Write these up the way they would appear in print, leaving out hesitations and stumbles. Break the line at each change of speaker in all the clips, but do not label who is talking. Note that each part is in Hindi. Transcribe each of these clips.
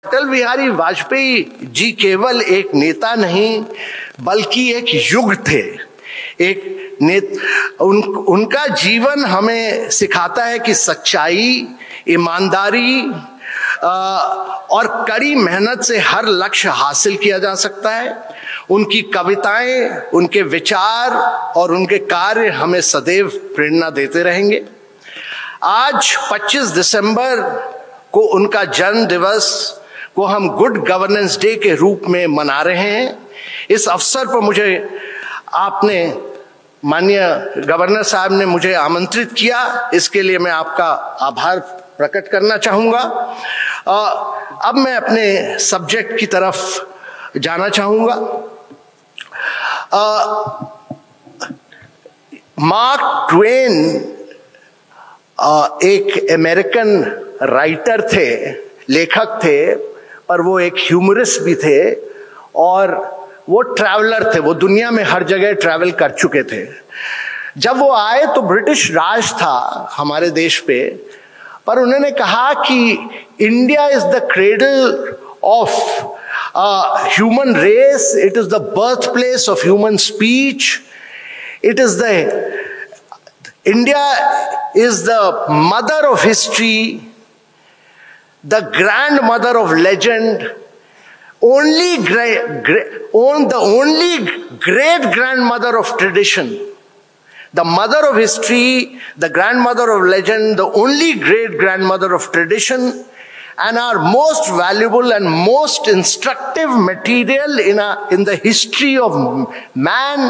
अटल बिहारी वाजपेयी जी केवल एक नेता नहीं बल्कि एक युग थे। उनका जीवन हमें सिखाता है कि सच्चाई, ईमानदारी और कड़ी मेहनत से हर लक्ष्य हासिल किया जा सकता है। उनकी कविताएं, उनके विचार और उनके कार्य हमें सदैव प्रेरणा देते रहेंगे। आज 25 दिसंबर को उनका जन्म दिवस को हम गुड गवर्नेंस डे के रूप में मना रहे हैं। इस अवसर पर मुझे आपने, माननीय गवर्नर साहब ने मुझे आमंत्रित किया, इसके लिए मैं आपका आभार प्रकट करना चाहूंगा। अब मैं अपने सब्जेक्ट की तरफ जाना चाहूंगा। मार्क ट्वेन एक अमेरिकन राइटर थे, लेखक थे, पर वो एक ह्यूमरिस्ट भी थे और वो ट्रैवलर थे। वो दुनिया में हर जगह ट्रैवल कर चुके थे। जब वो आए तो ब्रिटिश राज था हमारे देश पे, पर उन्होंने कहा कि India is the cradle of human race, it is the birthplace of human speech, it is the India is the mother of history, the grandmother of legend, the only great grandmother of tradition, the mother of history, the grandmother of legend, the only great grandmother of tradition, and our most valuable and most instructive material in the history of man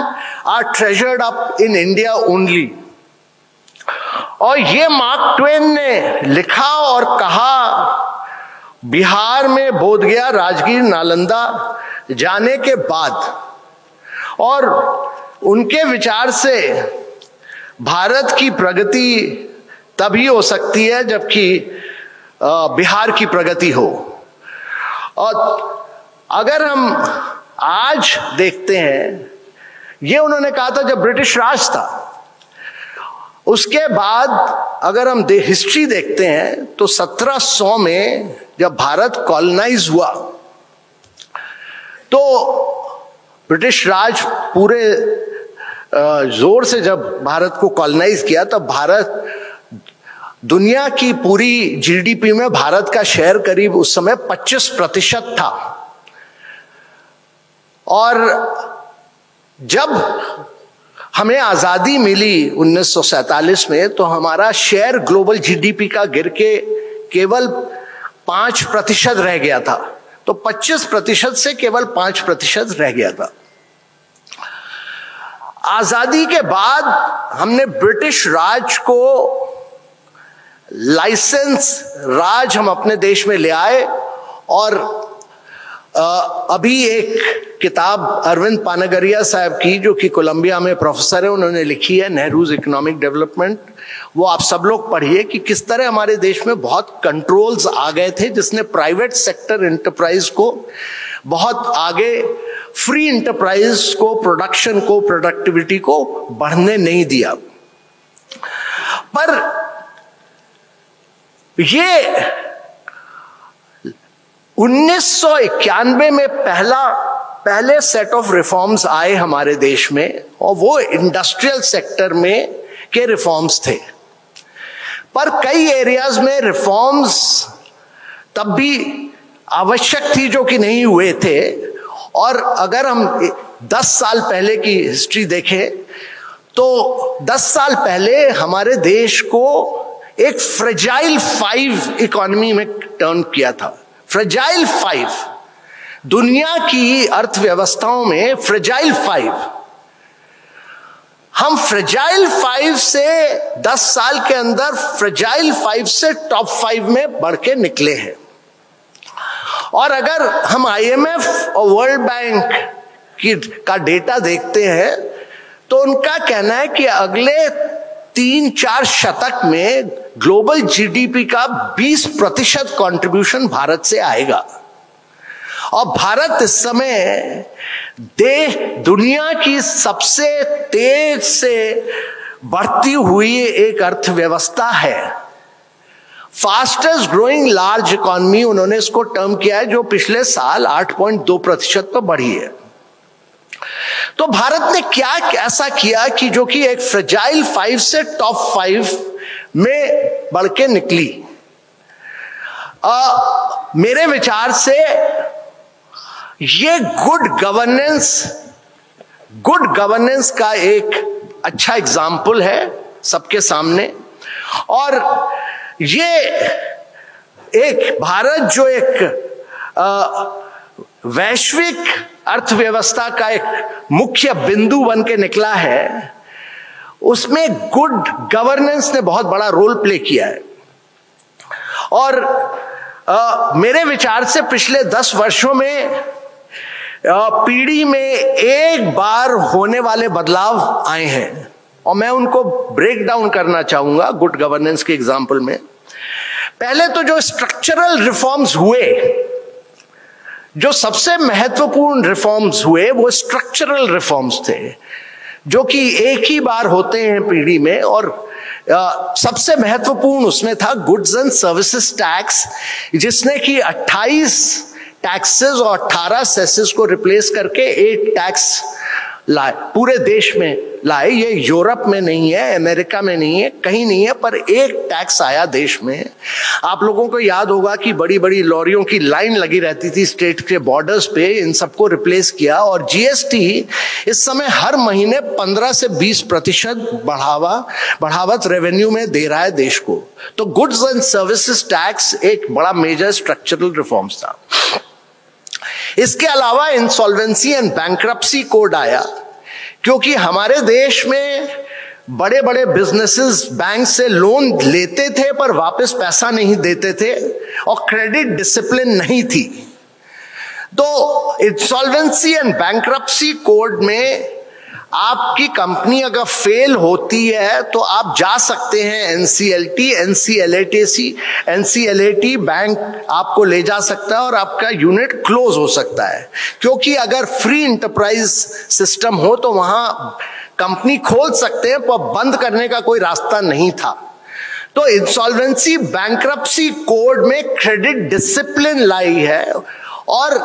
are treasured up in India only. और ये मार्क ट्वेन ने लिखा और कहा बिहार में बोधगया, राजगीर, नालंदा जाने के बाद। और उनके विचार से भारत की प्रगति तभी हो सकती है जबकि बिहार की प्रगति हो। और अगर हम आज देखते हैं, ये उन्होंने कहा था जब ब्रिटिश राज था। उसके बाद अगर हम हिस्ट्री देखते हैं तो 1700 में जब भारत कॉलोनाइज हुआ तो ब्रिटिश राज पूरे जोर से जब भारत को कॉलोनाइज किया तब भारत दुनिया की पूरी जीडीपी में भारत का शेयर करीब उस समय 25% था। और जब हमें आजादी मिली 1947 में तो हमारा शेयर ग्लोबल जीडीपी का गिर के केवल 5% रह गया था। तो 25% से केवल 5% रह गया था। आजादी के बाद हमने ब्रिटिश राज को लाइसेंस राज हम अपने देश में ले आए। और अभी एक किताब अरविंद पानागरिया साहब की, जो कि कोलंबिया में प्रोफेसर है, उन्होंने लिखी है नेहरूज इकोनॉमिक डेवलपमेंट। वो आप सब लोग पढ़िए कि किस तरह हमारे देश में बहुत कंट्रोल्स आ गए थे जिसने प्राइवेट सेक्टर एंटरप्राइज को बहुत आगे, फ्री एंटरप्राइज को, प्रोडक्शन को, प्रोडक्टिविटी को बढ़ने नहीं दिया। पर ये 1991 में पहले सेट ऑफ रिफॉर्म्स आए हमारे देश में, और वो इंडस्ट्रियल सेक्टर में के रिफॉर्म्स थे। पर कई एरियाज में रिफॉर्म्स तब भी आवश्यक थी जो कि नहीं हुए थे। और अगर हम 10 साल पहले की हिस्ट्री देखें तो 10 साल पहले हमारे देश को एक फ्रेजाइल 5 इकोनॉमी में टर्न किया था। फ्रेजाइल 5, दुनिया की अर्थव्यवस्थाओं में फ्रेजाइल 5। हम फ्रेजाइल 5 से 10 साल के अंदर फ्रेजाइल 5 से टॉप 5 में बढ़ के निकले हैं। और अगर हम IMF और वर्ल्ड बैंक का डेटा देखते हैं तो उनका कहना है कि अगले 3-4 शतक में ग्लोबल जीडीपी का 20% कंट्रीब्यूशन भारत से आएगा। और भारत इस समय दुनिया की सबसे तेज से बढ़ती हुई एक अर्थव्यवस्था है। फास्टेस्ट ग्रोइंग लार्ज इकोनॉमी उन्होंने इसको टर्म किया है, जो पिछले साल 8.2% पर बढ़ी है। तो भारत ने क्या ऐसा किया कि जो कि एक फ्रेजाइल 5 से टॉप 5 में बढ़ के निकली? मेरे विचार से ये गुड गवर्नेंस का एक अच्छा एग्जाम्पल है सबके सामने। और ये एक भारत जो एक वैश्विक अर्थव्यवस्था का एक मुख्य बिंदु बन के निकला है, उसमें गुड गवर्नेंस ने बहुत बड़ा रोल प्ले किया है। और मेरे विचार से पिछले 10 वर्षों में पीढ़ी में एक बार होने वाले बदलाव आए हैं, और मैं उनको ब्रेक डाउन करना चाहूंगा गुड गवर्नेंस के एग्जाम्पल में। पहले तो जो स्ट्रक्चरल रिफॉर्म्स हुए, जो सबसे महत्वपूर्ण रिफॉर्म्स हुए वो स्ट्रक्चरल रिफॉर्म्स थे, जो कि एक ही बार होते हैं पीढ़ी में। और सबसे महत्वपूर्ण उसमें था गुड्स एंड सर्विसेज टैक्स, जिसने कि 28 टैक्सेस और 18 सेसेस को रिप्लेस करके 8 टैक्स लाए, पूरे देश में लाए। ये यूरोप में नहीं है, अमेरिका में नहीं है, कहीं नहीं है, पर एक टैक्स आया देश में। आप लोगों को याद होगा कि बड़ी बड़ी लॉरियों की लाइन लगी रहती थी स्टेट के बॉर्डर्स पे, इन सबको रिप्लेस किया। और जीएसटी इस समय हर महीने 15 से 20% बढ़ावत रेवेन्यू में दे रहा है देश को। तो गुड्स एंड सर्विसेज टैक्स एक बड़ा मेजर स्ट्रक्चरल रिफॉर्म्स था। इसके अलावा इंसॉल्वेंसी एंड बैंक्रप्सी कोड आया, क्योंकि हमारे देश में बड़े बड़े बिजनेसेस बैंक से लोन लेते थे पर वापस पैसा नहीं देते थे, और क्रेडिट डिसिप्लिन नहीं थी। तो इंसॉल्वेंसी एंड बैंक्रप्सी कोड में आपकी कंपनी अगर फेल होती है तो आप जा सकते हैं एनसीएलटी, एनसीएलएटी बैंक आपको ले जा सकता है और आपका यूनिट क्लोज हो सकता है। क्योंकि अगर फ्री इंटरप्राइज सिस्टम हो तो वहां कंपनी खोल सकते हैं, पर बंद करने का कोई रास्ता नहीं था। तो इंसॉल्वेंसी बैंक्रप्सी कोड में क्रेडिट डिसिप्लिन लाई है, और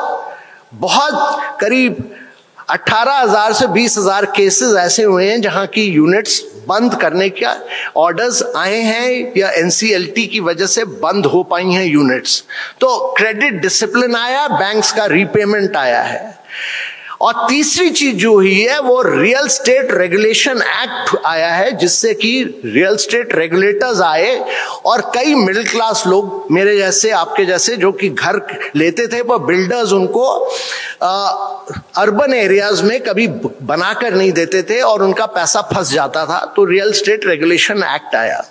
बहुत करीब 18,000 से 20,000 केसेस ऐसे हुए हैं जहां की यूनिट्स बंद करने के ऑर्डर्स आए हैं, या एनसीएलटी की वजह से बंद हो पाई हैं यूनिट्स। तो क्रेडिट डिसिप्लिन आया, बैंक्स का रीपेमेंट आया है। और तीसरी चीज जो हुई है वो रियल स्टेट रेगुलेशन एक्ट आया है, जिससे कि रियल स्टेट रेगुलेटर्स आए और कई मिडिल क्लास लोग मेरे जैसे, आपके जैसे, जो कि घर लेते थे पर बिल्डर्स उनको अर्बन एरियाज में कभी बनाकर नहीं देते थे और उनका पैसा फंस जाता था। तो रियल स्टेट रेगुलेशन एक्ट आया।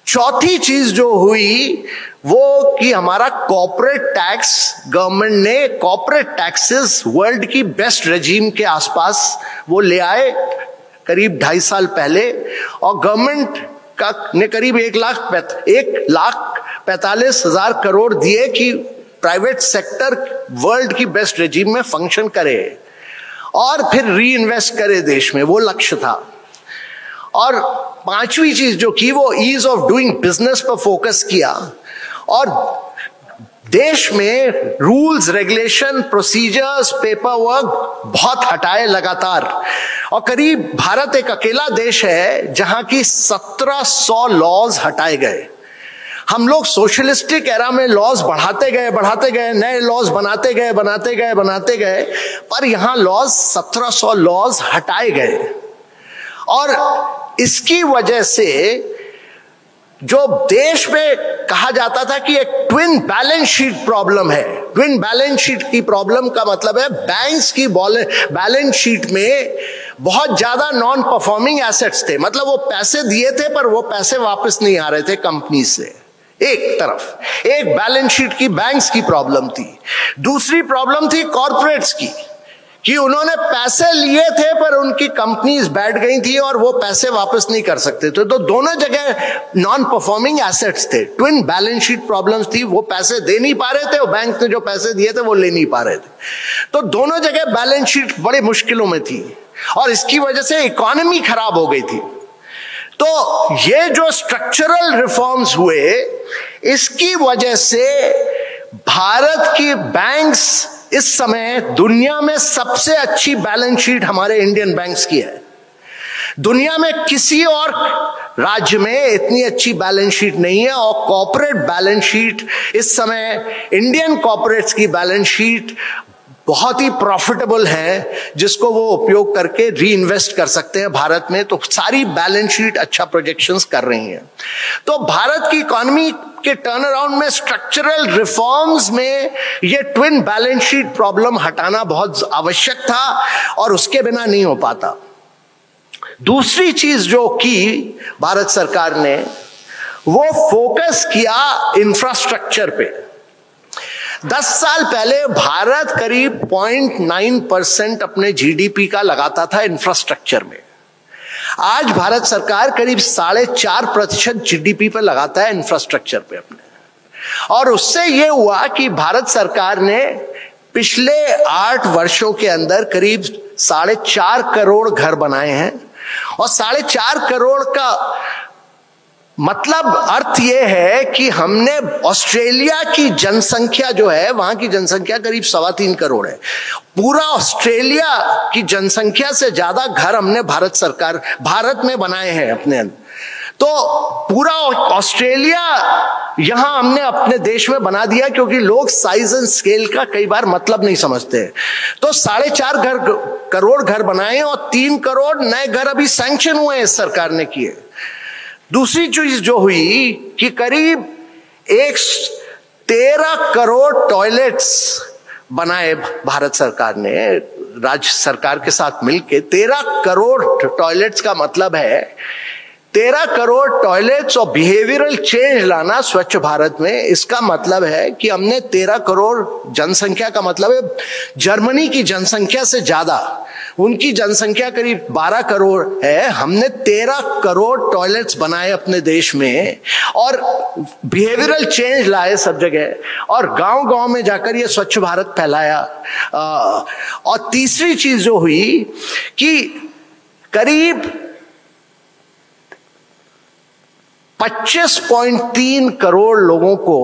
चौथी चीज जो हुई वो कि हमारा कॉर्पोरेट टैक्स, गवर्नमेंट ने कॉर्पोरेट टैक्सेस वर्ल्ड की बेस्ट रेजीम के आसपास वो ले आए करीब 2.5 साल पहले, और गवर्नमेंट का ने करीब 1,45,000 करोड़ दिए कि प्राइवेट सेक्टर वर्ल्ड की बेस्ट रेजीम में फंक्शन करे और फिर री इन्वेस्ट करे देश में, वो लक्ष्य था। और पांचवी चीज जो की वो ईज ऑफ डूइंग बिजनेस पर फोकस किया, और देश में rules, regulation, procedures, paper work बहुत हटाए लगातार। और करीब भारत एक अकेला देश है जहां की 1700 लॉज हटाए गए। हम लोग सोशलिस्टिक एरा में लॉज बढ़ाते गए, नए लॉज बनाते गए, पर यहां लॉज 1700 लॉज हटाए गए। और इसकी वजह से जो देश में कहा जाता था कि एक ट्विन बैलेंस शीट प्रॉब्लम है, ट्विन बैलेंस शीट की प्रॉब्लम का मतलब है बैंक्स की बैलेंस शीट में बहुत ज्यादा नॉन परफॉर्मिंग एसेट्स थे, मतलब वो पैसे दिए थे पर वो पैसे वापस नहीं आ रहे थे कंपनी से। एक तरफ एक बैलेंस शीट की बैंक्स की प्रॉब्लम थी, दूसरी प्रॉब्लम थी कॉर्पोरेट्स की, कि उन्होंने पैसे लिए थे पर उनकी कंपनीज बैठ गई थी और वो पैसे वापस नहीं कर सकते थे। तो दोनों जगह नॉन परफॉर्मिंग एसेट्स थे, ट्विन बैलेंस शीट प्रॉब्लम्स थी, वो पैसे दे नहीं पा रहे थे और बैंक ने जो पैसे दिए थे वो ले नहीं पा रहे थे। तो दोनों जगह बैलेंस शीट बड़ी मुश्किलों में थी और इसकी वजह से इकोनॉमी खराब हो गई थी। तो ये जो स्ट्रक्चरल रिफॉर्म्स हुए, इसकी वजह से भारत की बैंक्स इस समय दुनिया में सबसे अच्छी बैलेंस शीट हमारे इंडियन बैंक्स की है। दुनिया में किसी और राज्य में इतनी अच्छी बैलेंस शीट नहीं है। और कॉर्पोरेट बैलेंस शीट इस समय, इंडियन कॉर्पोरेट्स की बैलेंस शीट बहुत ही प्रॉफिटेबल है, जिसको वो उपयोग करके री इन्वेस्ट कर सकते हैं भारत में। तो सारी बैलेंस शीट अच्छा प्रोजेक्शंस कर रही हैं। तो भारत की इकोनॉमी के टर्न अराउंड में स्ट्रक्चरल रिफॉर्म्स में ये ट्विन बैलेंस शीट प्रॉब्लम हटाना बहुत आवश्यक था और उसके बिना नहीं हो पाता। दूसरी चीज जो की भारत सरकार ने, वो फोकस किया इंफ्रास्ट्रक्चर पे। 10 साल पहले भारत करीब 0.9% अपने जीडीपी का लगाता था इंफ्रास्ट्रक्चर में। आज भारत सरकार करीब 4.5% जीडीपी पे लगाता है इंफ्रास्ट्रक्चर पे अपने। और उससे यह हुआ कि भारत सरकार ने पिछले 8 वर्षों के अंदर करीब 4.5 करोड़ घर बनाए हैं। और 4.5 करोड़ का मतलब अर्थ यह है कि हमने ऑस्ट्रेलिया की जनसंख्या जो है, वहां की जनसंख्या करीब 3.25 करोड़ है। पूरा ऑस्ट्रेलिया की जनसंख्या से ज्यादा घर हमने भारत में बनाए हैं अपने। तो पूरा ऑस्ट्रेलिया यहां हमने अपने देश में बना दिया, क्योंकि लोग साइज एंड स्केल का कई बार मतलब नहीं समझते। तो 4.5 करोड़ घर बनाए और 3 करोड़ नए घर अभी सैंक्शन हुए हैं, इस सरकार ने किए। दूसरी चीज जो हुई कि करीब 13 करोड़ टॉयलेट्स बनाए भारत सरकार ने, राज्य सरकार के साथ मिलकर 13 करोड़ टॉयलेट्स का मतलब है 13 करोड़ टॉयलेट्स और बिहेवियरल चेंज लाना स्वच्छ भारत में। इसका मतलब है कि हमने 13 करोड़ जनसंख्या का मतलब है जर्मनी की जनसंख्या से ज्यादा, उनकी जनसंख्या करीब 12 करोड़ है, हमने 13 करोड़ टॉयलेट्स बनाए अपने देश में और बिहेवियरल चेंज लाए सब जगह, और गांव गांव में जाकर ये स्वच्छ भारत फैलाया। और तीसरी चीज जो हुई कि करीब 25.3 करोड़ लोगों को,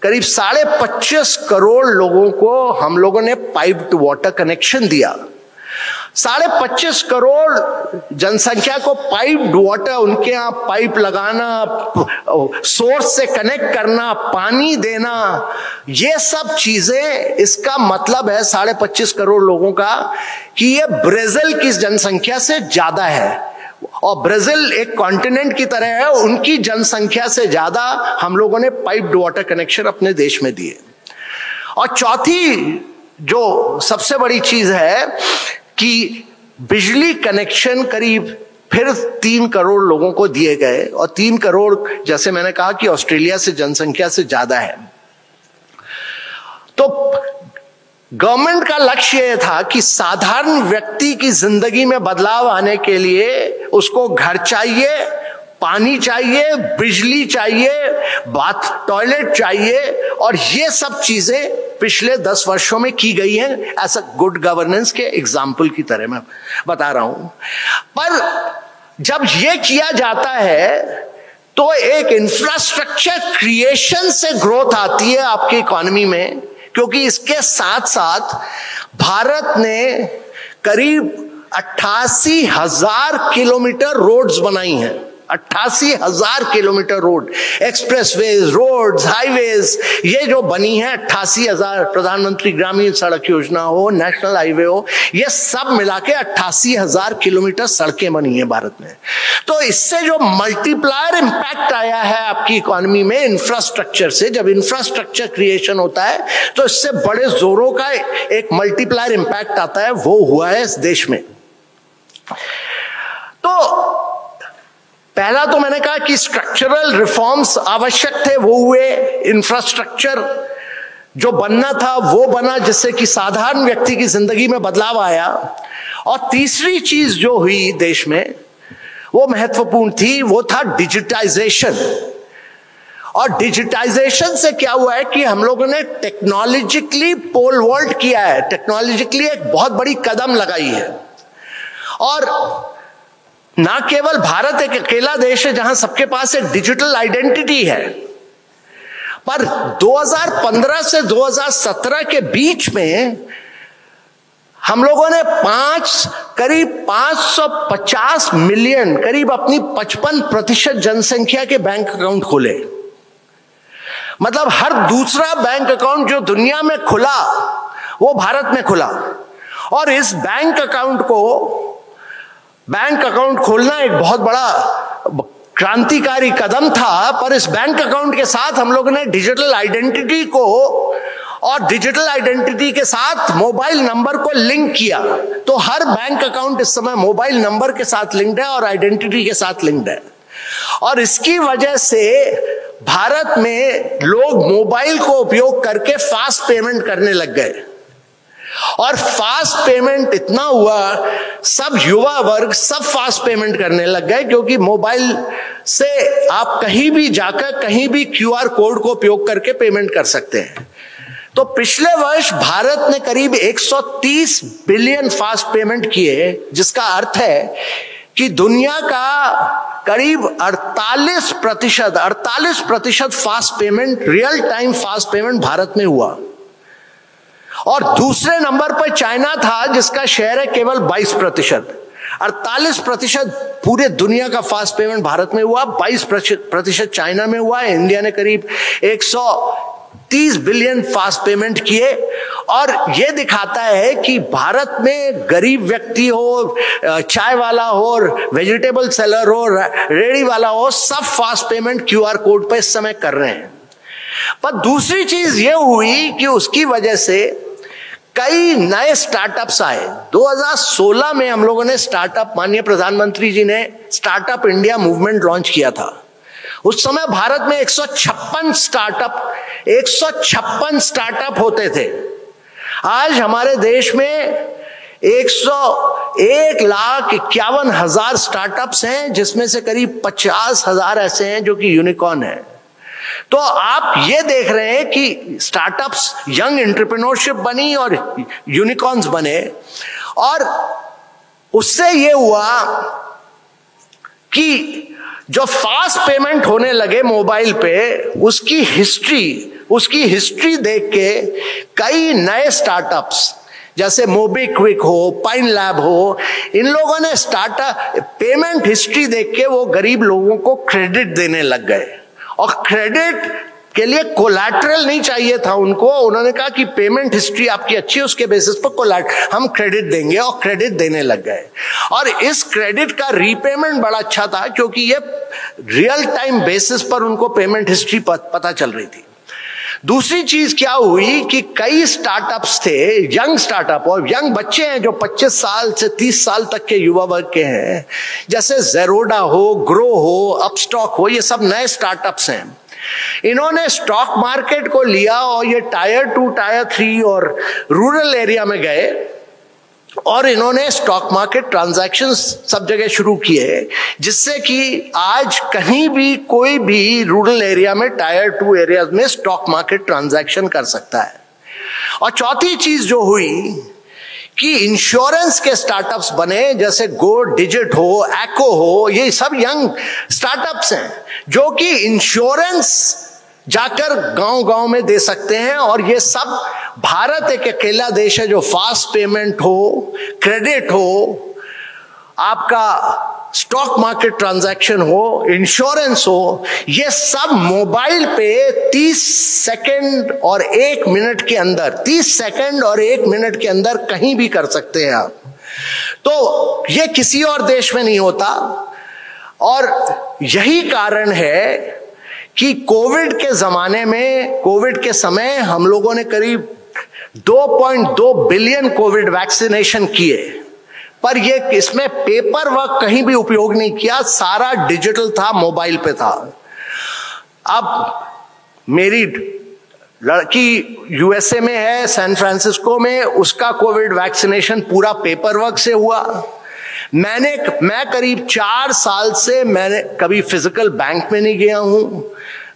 करीब 25.5 करोड़ लोगों को हम लोगों ने पाइप्ड वाटर कनेक्शन दिया। 25.5 करोड़ जनसंख्या को पाइप्ड वाटर, उनके यहां पाइप लगाना, सोर्स से कनेक्ट करना, पानी देना, ये सब चीजें, इसका मतलब है 25.5 करोड़ लोगों का कि ये ब्राजील की जनसंख्या से ज्यादा है। और ब्राजील एक कॉन्टिनेंट की तरह है, उनकी जनसंख्या से ज्यादा हम लोगों ने पाइप्ड वाटर कनेक्शन अपने देश में दिए। और चौथी जो सबसे बड़ी चीज है कि बिजली कनेक्शन करीब फिर 3 करोड़ लोगों को दिए गए, और 3 करोड़ जैसे मैंने कहा कि ऑस्ट्रेलिया से जनसंख्या से ज्यादा है। तो गवर्नमेंट का लक्ष्य यह था कि साधारण व्यक्ति की जिंदगी में बदलाव आने के लिए उसको घर चाहिए, पानी चाहिए, बिजली चाहिए, टॉयलेट चाहिए, और ये सब चीजें पिछले 10 वर्षों में की गई हैं। ऐसा गुड गवर्नेंस के एग्जाम्पल की तरह मैं बता रहा हूं। पर जब ये किया जाता है तो एक इंफ्रास्ट्रक्चर क्रिएशन से ग्रोथ आती है आपकी इकोनॉमी में, क्योंकि इसके साथ साथ भारत ने करीब 88,000 किलोमीटर रोड्स बनाई हैं। 88,000 kilometre road, expressways, roads, highways, ये जो बनी है 88,000, प्रधानमंत्री ग्रामीण सड़क योजना हो, नेशनल हाईवे हो, ये सब मिला के 88,000 किलोमीटर सड़कें बनी है भारत में। तो इससे जो मल्टीप्लायर इंपैक्ट आया है आपकी इकोनॉमी में इंफ्रास्ट्रक्चर से, जब इंफ्रास्ट्रक्चर क्रिएशन होता है तो इससे बड़े जोरों का एक मल्टीप्लायर इंपैक्ट आता है, वो हुआ है इस देश में। तो पहला तो मैंने कहा कि स्ट्रक्चरल रिफॉर्म्स आवश्यक थे, वो हुए। इंफ्रास्ट्रक्चर जो बनना था वो बना, जिससे कि साधारण व्यक्ति की जिंदगी में बदलाव आया। और तीसरी चीज जो हुई देश में वो महत्वपूर्ण थी, वो था डिजिटाइजेशन। और डिजिटाइजेशन से क्या हुआ है कि हम लोगों ने टेक्नोलॉजिकली पोल वॉल्ट किया है, टेक्नोलॉजिकली एक बहुत बड़ी कदम लगाई है। और ना केवल भारत एक अकेला देश है जहां सबके पास एक डिजिटल आइडेंटिटी है, पर 2015 से 2017 के बीच में हम लोगों ने करीब 550 मिलियन, करीब अपनी 55% जनसंख्या के बैंक अकाउंट खोले। मतलब हर दूसरा बैंक अकाउंट जो दुनिया में खुला वो भारत में खुला। और इस बैंक अकाउंट खोलना एक बहुत बड़ा क्रांतिकारी कदम था, पर इस बैंक अकाउंट के साथ हम लोगों ने डिजिटल आइडेंटिटी को और डिजिटल आइडेंटिटी के साथ मोबाइल नंबर को लिंक किया। तो हर बैंक अकाउंट इस समय मोबाइल नंबर के साथ लिंक्ड है और आइडेंटिटी के साथ लिंक्ड है। और इसकी वजह से भारत में लोग मोबाइल को उपयोग करके फास्ट पेमेंट करने लग गए। और फास्ट पेमेंट इतना हुआ, सब युवा वर्ग सब फास्ट पेमेंट करने लग गए, क्योंकि मोबाइल से आप कहीं भी जाकर कहीं भी QR कोड को उपयोग करके पेमेंट कर सकते हैं। तो पिछले वर्ष भारत ने करीब 130 बिलियन फास्ट पेमेंट किए, जिसका अर्थ है कि दुनिया का करीब 48% fast payment, real time fast payment Bharat में हुआ। और दूसरे नंबर पर चाइना था, जिसका शेयर है केवल 22%। 48% पूरे दुनिया का फास्ट पेमेंट भारत में हुआ, 22% चाइना में हुआ। इंडिया ने करीब 130 बिलियन फास्ट पेमेंट किए। और यह दिखाता है कि भारत में गरीब व्यक्ति हो, चाय वाला हो, वेजिटेबल सेलर हो, रेड़ी वाला हो, सब फास्ट पेमेंट QR कोड पर इस समय कर रहे हैं। पर दूसरी चीज यह हुई कि उसकी वजह से कई नए स्टार्टअप्स आए। 2016 में हम लोगों ने स्टार्टअप, माननीय प्रधानमंत्री जी ने स्टार्टअप इंडिया मूवमेंट लॉन्च किया था। उस समय भारत में 156 स्टार्टअप होते थे। आज हमारे देश में 1,51,000 स्टार्टअप्स हैं, जिसमें से करीब 50,000 ऐसे हैं जो कि यूनिकॉर्न है। तो आप ये देख रहे हैं कि स्टार्टअप्स, यंग एंटरप्रेन्योरशिप बनी और यूनिकॉर्न्स बने। और उससे ये हुआ कि जो फास्ट पेमेंट होने लगे मोबाइल पे, उसकी हिस्ट्री देख के कई नए स्टार्टअप्स जैसे मोबीक्विक हो, पाइन लैब हो, इन लोगों ने स्टार्टअप पेमेंट हिस्ट्री देख के वो गरीब लोगों को क्रेडिट देने लग गए। और क्रेडिट के लिए कोलैटरल नहीं चाहिए था उनको। उन्होंने कहा कि पेमेंट हिस्ट्री आपकी अच्छी है, उसके बेसिस पर हम क्रेडिट देंगे, और क्रेडिट देने लग गए। और इस क्रेडिट का रीपेमेंट बड़ा अच्छा था, क्योंकि ये रियल टाइम बेसिस पर उनको पेमेंट हिस्ट्री पता चल रही थी। दूसरी चीज क्या हुई कि कई स्टार्टअप्स थे, यंग स्टार्टअप, और यंग बच्चे हैं जो 25 साल से 30 साल तक के युवा वर्ग के हैं, जैसे जेरोडा हो, ग्रो हो, अपस्टॉक हो, ये सब नए स्टार्टअप्स हैं। इन्होंने स्टॉक मार्केट को लिया और ये टायर 2, टायर 3 और रूरल एरिया में गए, और इन्होंने स्टॉक मार्केट ट्रांजैक्शंस सब जगह शुरू किए, जिससे कि आज कहीं भी कोई भी रूरल एरिया में, टायर 2 एरिया में स्टॉक मार्केट ट्रांजैक्शन कर सकता है। और चौथी चीज जो हुई कि इंश्योरेंस के स्टार्टअप्स बने, जैसे गो डिजिट हो, एको हो, ये सब यंग स्टार्टअप्स हैं जो कि इंश्योरेंस जाकर गांव-गांव में दे सकते हैं। और ये सब भारत एक अकेला देश है जो फास्ट पेमेंट हो, क्रेडिट हो, आपका स्टॉक मार्केट ट्रांजैक्शन हो, इंश्योरेंस हो, ये सब मोबाइल पे 30 सेकंड और 1 मिनट के अंदर, 30 सेकंड और 1 मिनट के अंदर कहीं भी कर सकते हैं आप। तो ये किसी और देश में नहीं होता। और यही कारण है कि कोविड के जमाने में, कोविड के समय हम लोगों ने करीब 2.2 बिलियन कोविड वैक्सीनेशन किए, पर ये इसमें पेपर वर्क कहीं भी उपयोग नहीं किया, सारा डिजिटल था, मोबाइल पे था। अब मेरी लड़की USA में है, सैन फ्रांसिस्को में, उसका कोविड वैक्सीनेशन पूरा पेपर वर्क से हुआ। मैं करीब 4 साल से मैंने कभी फिजिकल बैंक में नहीं गया हूं,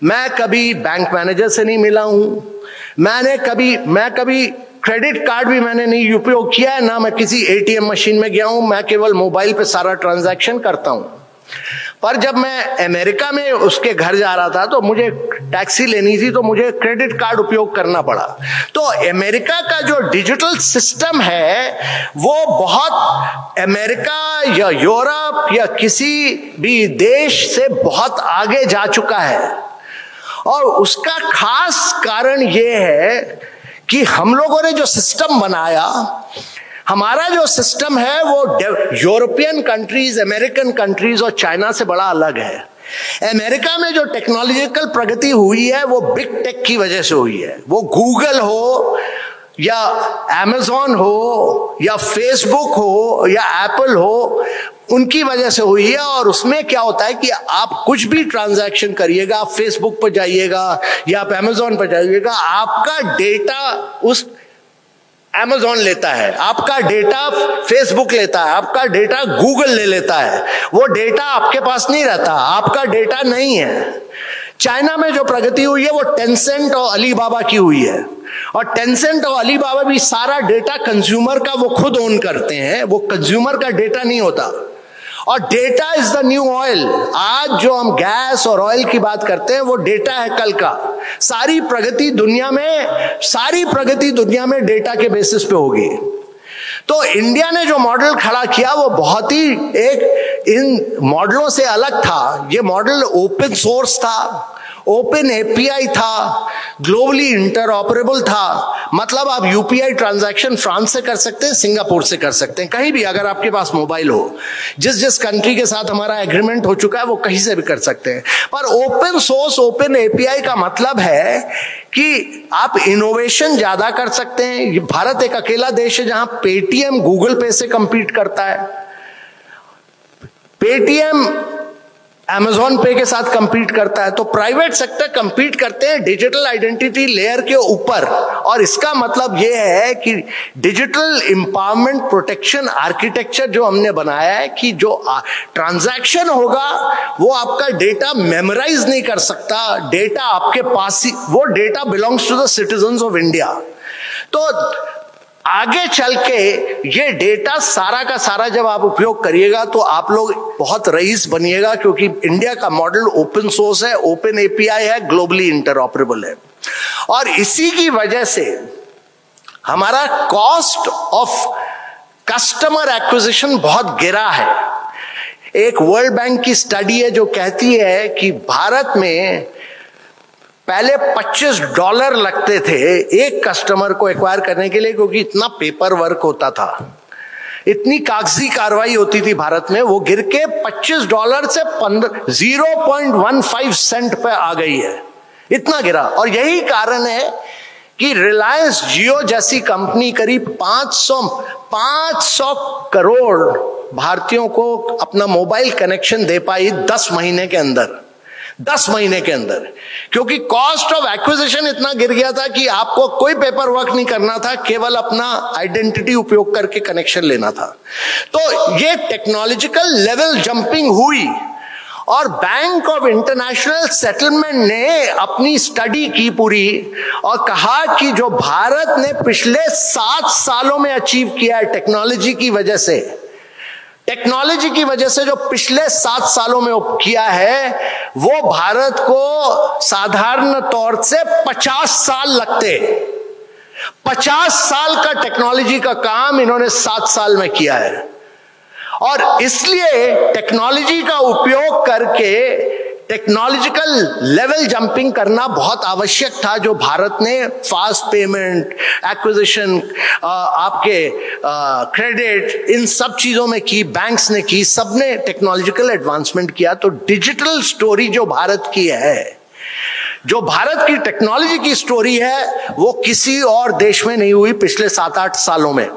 मैं कभी बैंक मैनेजर से नहीं मिला हूं, मैं कभी क्रेडिट कार्ड भी मैंने नहीं उपयोग किया है, ना मैं किसी एटीएम मशीन में गया हूं, मैं केवल मोबाइल पे सारा ट्रांजैक्शन करता हूं। पर जब मैं अमेरिका में उसके घर जा रहा था तो मुझे टैक्सी लेनी थी, तो मुझे क्रेडिट कार्ड उपयोग करना पड़ा। तो अमेरिका का जो डिजिटल सिस्टम है वो बहुत अमेरिका या यूरोप या किसी भी देश से बहुत आगे जा चुका है। और उसका खास कारण ये है कि हम लोगों ने जो सिस्टम बनाया, हमारा जो सिस्टम है वो यूरोपियन कंट्रीज, अमेरिकन कंट्रीज और चाइना से बड़ा अलग है। अमेरिका में जो टेक्नोलॉजिकल प्रगति हुई है वो बिग टेक की वजह से हुई है। वो गूगल हो या अमेज़न हो या फेसबुक हो या एप्पल हो, उनकी वजह से हुई है। और उसमें क्या होता है कि आप कुछ भी ट्रांजैक्शन करिएगा, आप फेसबुक पर जाइएगा या आप अमेज़न पर जाइएगा, आपका डेटा उस अमेज़न लेता है, आपका डेटा फेसबुक लेता है, आपका डेटा गूगल ले लेता है। वो डेटा आपके पास नहीं रहता, आपका डेटा नहीं है। चाइना में जो प्रगति हुई है वो टेंसेंट और अलीबाबा की हुई है। और टेंसेंट और अलीबाबा भी सारा डेटा कंज्यूमर का वो खुद ओन करते हैं, वो कंज्यूमर का डेटा नहीं होता। और data is the new oil. आज जो हम गैस और ऑयल की बात करते हैं वो डेटा है कल का। सारी प्रगति दुनिया में डेटा के बेसिस पे होगी। तो इंडिया ने जो मॉडल खड़ा किया वो बहुत ही एक इन मॉडलों से अलग था। ये मॉडल ओपन सोर्स था, ओपन एपीआई था, ग्लोबली इंटरऑपरेबल था। मतलब आप यूपीआई ट्रांजैक्शन फ्रांस से कर सकते हैं, सिंगापुर से कर सकते हैं, कहीं भी अगर आपके पास मोबाइल हो। जिस कंट्री के साथ हमारा एग्रीमेंट हो चुका है वो कहीं से भी कर सकते हैं। पर ओपन सोर्स, ओपन एपीआई का मतलब है कि आप इनोवेशन ज्यादा कर सकते हैं। भारत एक अकेला देश है जहां पेटीएम गूगल पे से कंपीट करता है, पेटीएम अमेज़न पे के साथ कंपीट करता है। तो प्राइवेट सेक्टर कंपीट करते हैं डिजिटल आइडेंटिटी लेयर के ऊपर। और इसका मतलब यह है कि डिजिटल एम्पावरमेंट प्रोटेक्शन आर्किटेक्चर जो हमने बनाया है कि जो ट्रांजैक्शन होगा वो आपका डेटा मेमोराइज नहीं कर सकता, डेटा आपके पास ही, वो data belongs to the citizens of India. तो आगे चल के ये डेटा सारा का सारा जब आप उपयोग करिएगा तो आप लोग बहुत रईस बनिएगा, क्योंकि इंडिया का मॉडल ओपन सोर्स है, ओपन एपीआई है, ग्लोबली इंटरऑपरेबल है। और इसी की वजह से हमारा कॉस्ट ऑफ कस्टमर एक्विजिशन बहुत गिरा है। एक वर्ल्ड बैंक की स्टडी है जो कहती है कि भारत में पहले $25 लगते थे एक कस्टमर को एक्वायर करने के लिए, क्योंकि इतना पेपर वर्क होता था, इतनी कागजी कार्रवाई होती थी भारत में। वो गिर के $25 से 0.15 सेंट पे आ गई है, इतना गिरा। और यही कारण है कि रिलायंस जियो जैसी कंपनी करीब 500 करोड़ भारतीयों को अपना मोबाइल कनेक्शन दे पाई 10 महीने के अंदर, 10 महीने के अंदर। क्योंकि कॉस्ट ऑफ एक्विजिशन इतना गिर गया था कि आपको कोई पेपर वर्क नहीं करना था, केवल अपना आइडेंटिटी उपयोग करके कनेक्शन लेना था। तो ये टेक्नोलॉजिकल लेवल जंपिंग हुई। और बैंक ऑफ इंटरनेशनल सेटलमेंट ने अपनी स्टडी की पूरी और कहा कि जो भारत ने पिछले 7 सालों में अचीव किया है टेक्नोलॉजी की वजह से, टेक्नोलॉजी की वजह से जो पिछले 7 सालों में किया है, वो भारत को साधारण तौर से 50 साल लगते। 50 साल का टेक्नोलॉजी का काम इन्होंने 7 साल में किया है। और इसलिए टेक्नोलॉजी का उपयोग करके टेक्नोलॉजिकल लेवल जंपिंग करना बहुत आवश्यक था, जो भारत ने फास्ट पेमेंट, एक्विजिशन, आपके क्रेडिट, इन सब चीजों में की, बैंक्स ने की, सबने टेक्नोलॉजिकल एडवांसमेंट किया। तो डिजिटल स्टोरी जो भारत की है, जो भारत की टेक्नोलॉजी की स्टोरी है, वो किसी और देश में नहीं हुई पिछले 7-8 सालों में।